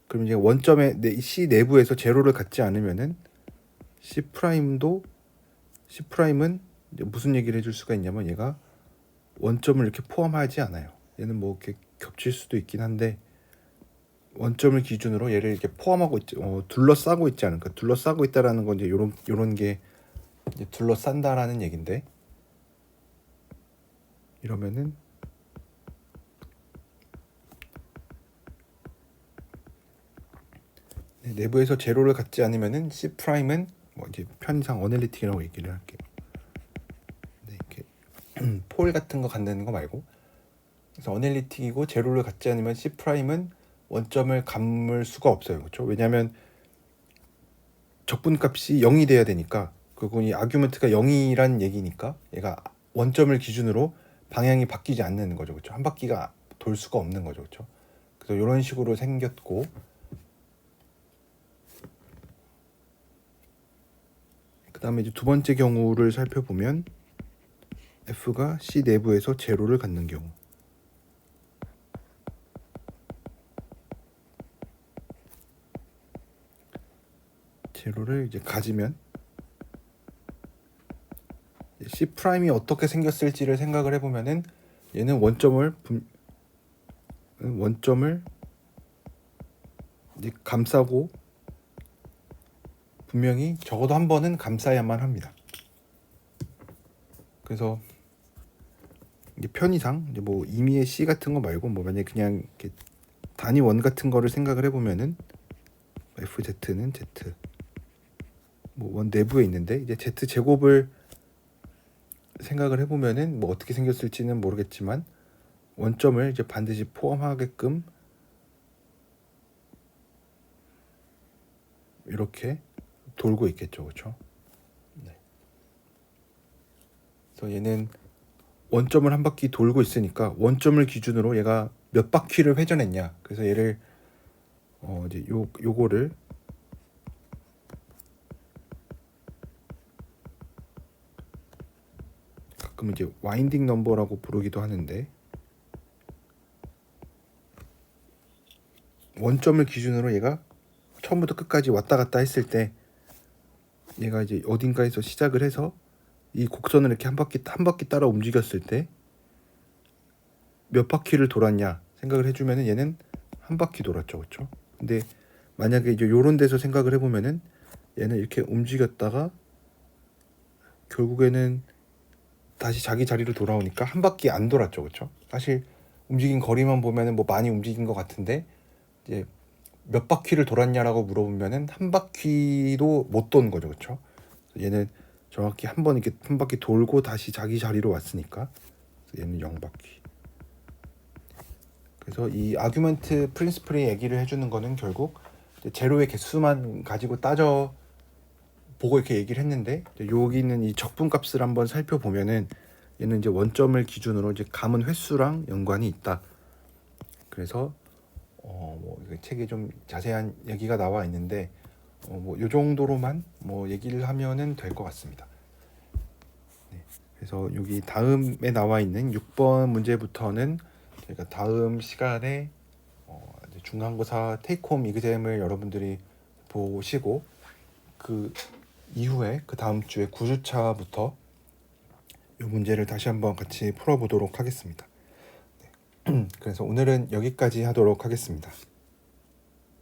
그럼 이제 원점에 C 내부에서 제로를 갖지 않으면은 C'은 이제 무슨 얘기를 해줄 수가 있냐면, 얘가 원점을 이렇게 포함하지 않아요. 얘는 뭐 이렇게 겹칠 수도 있긴 한데 원점을 기준으로 얘를 이렇게 포함하고 있지, 둘러싸고 있지 않을까. 둘러싸고 있다라는 건 이제 요런 게 이제 둘러싼다라는 얘긴데, 이러면은 내부에서 제로를 갖지 않으면은 C'은 뭐 이제 편의상 어널리틱이라고 얘기를 할게요. 네, 이렇게 폴 같은 거 갖는 거 말고, 그래서 어널리틱이고 제로를 갖지 않으면 C'은 원점을 감을 수가 없어요, 그렇죠? 왜냐하면 적분값이 0이 돼야 되니까, 그리고 이 아규먼트가 0이란 얘기니까 얘가 원점을 기준으로 방향이 바뀌지 않는 거죠, 그렇죠? 한 바퀴가 돌 수가 없는 거죠, 그렇죠? 그래서 이런 식으로 생겼고, 그 다음에 이제 두 번째 경우를 살펴보면 F가 C 내부에서 제로를 갖는 경우, 제로를 이제 가지면 C'이 어떻게 생겼을지를 생각을 해보면은, 얘는 원점을 이제 감싸고 분명히 적어도 한 번은 감싸야만 합니다. 그래서 이게 편의상 이제 뭐 임의의 C 같은 거 말고, 뭐 만약에 그냥 이렇게 단위 원 같은 거를 생각을 해보면은 FZ는 Z, 뭐 원 내부에 있는데 이제 Z 제곱을 생각을 해보면은 뭐 어떻게 생겼을지는 모르겠지만 원점을 이제 반드시 포함하게끔 이렇게 돌고 있겠죠, 그렇죠? 네. 그래서 얘는 원점을 한 바퀴 돌고 있으니까 원점을 기준으로 얘가 몇 바퀴를 회전했냐. 그래서 얘를 이제 요거를 가끔 이제 와인딩 넘버라고 부르기도 하는데, 원점을 기준으로 얘가 처음부터 끝까지 왔다 갔다 했을 때 얘가 이제 어딘가에서 시작을 해서 이 곡선을 이렇게 한 바퀴 따라 움직였을 때 몇 바퀴를 돌았냐 생각을 해주면은 얘는 한 바퀴 돌았죠, 그렇죠? 근데 만약에 이제 요런 데서 생각을 해보면은 얘는 이렇게 움직였다가 결국에는 다시 자기 자리로 돌아오니까 한 바퀴 안 돌았죠, 그렇죠? 사실 움직인 거리만 보면은 뭐 많이 움직인 것 같은데 이제 몇 바퀴를 돌았냐라고 물어보면은 한 바퀴도 못 도는 거죠, 그렇죠? 얘는 정확히 한 번 이렇게 한 바퀴 돌고 다시 자기 자리로 왔으니까 얘는 0바퀴. 그래서 이 아규먼트 프린시플이 얘기를 해주는 거는 결국 제로의 개수만 가지고 따져 보고 이렇게 얘기를 했는데, 여기 있는 이 적분값을 한번 살펴보면은 얘는 이제 원점을 기준으로 이제 감은 횟수랑 연관이 있다. 그래서 뭐 책에 좀 자세한 얘기가 나와 있는데 뭐 요 정도로만 뭐 얘기를 하면은 될 것 같습니다. 네. 그래서 여기 다음에 나와 있는 6번 문제부터는 저희가 다음 시간에 이제 중간고사 테이크홈 이그잼을 여러분들이 보시고 그 이후에 그 다음 주에 9주차부터 이 문제를 다시 한번 같이 풀어보도록 하겠습니다. 네. 그래서 오늘은 여기까지 하도록 하겠습니다.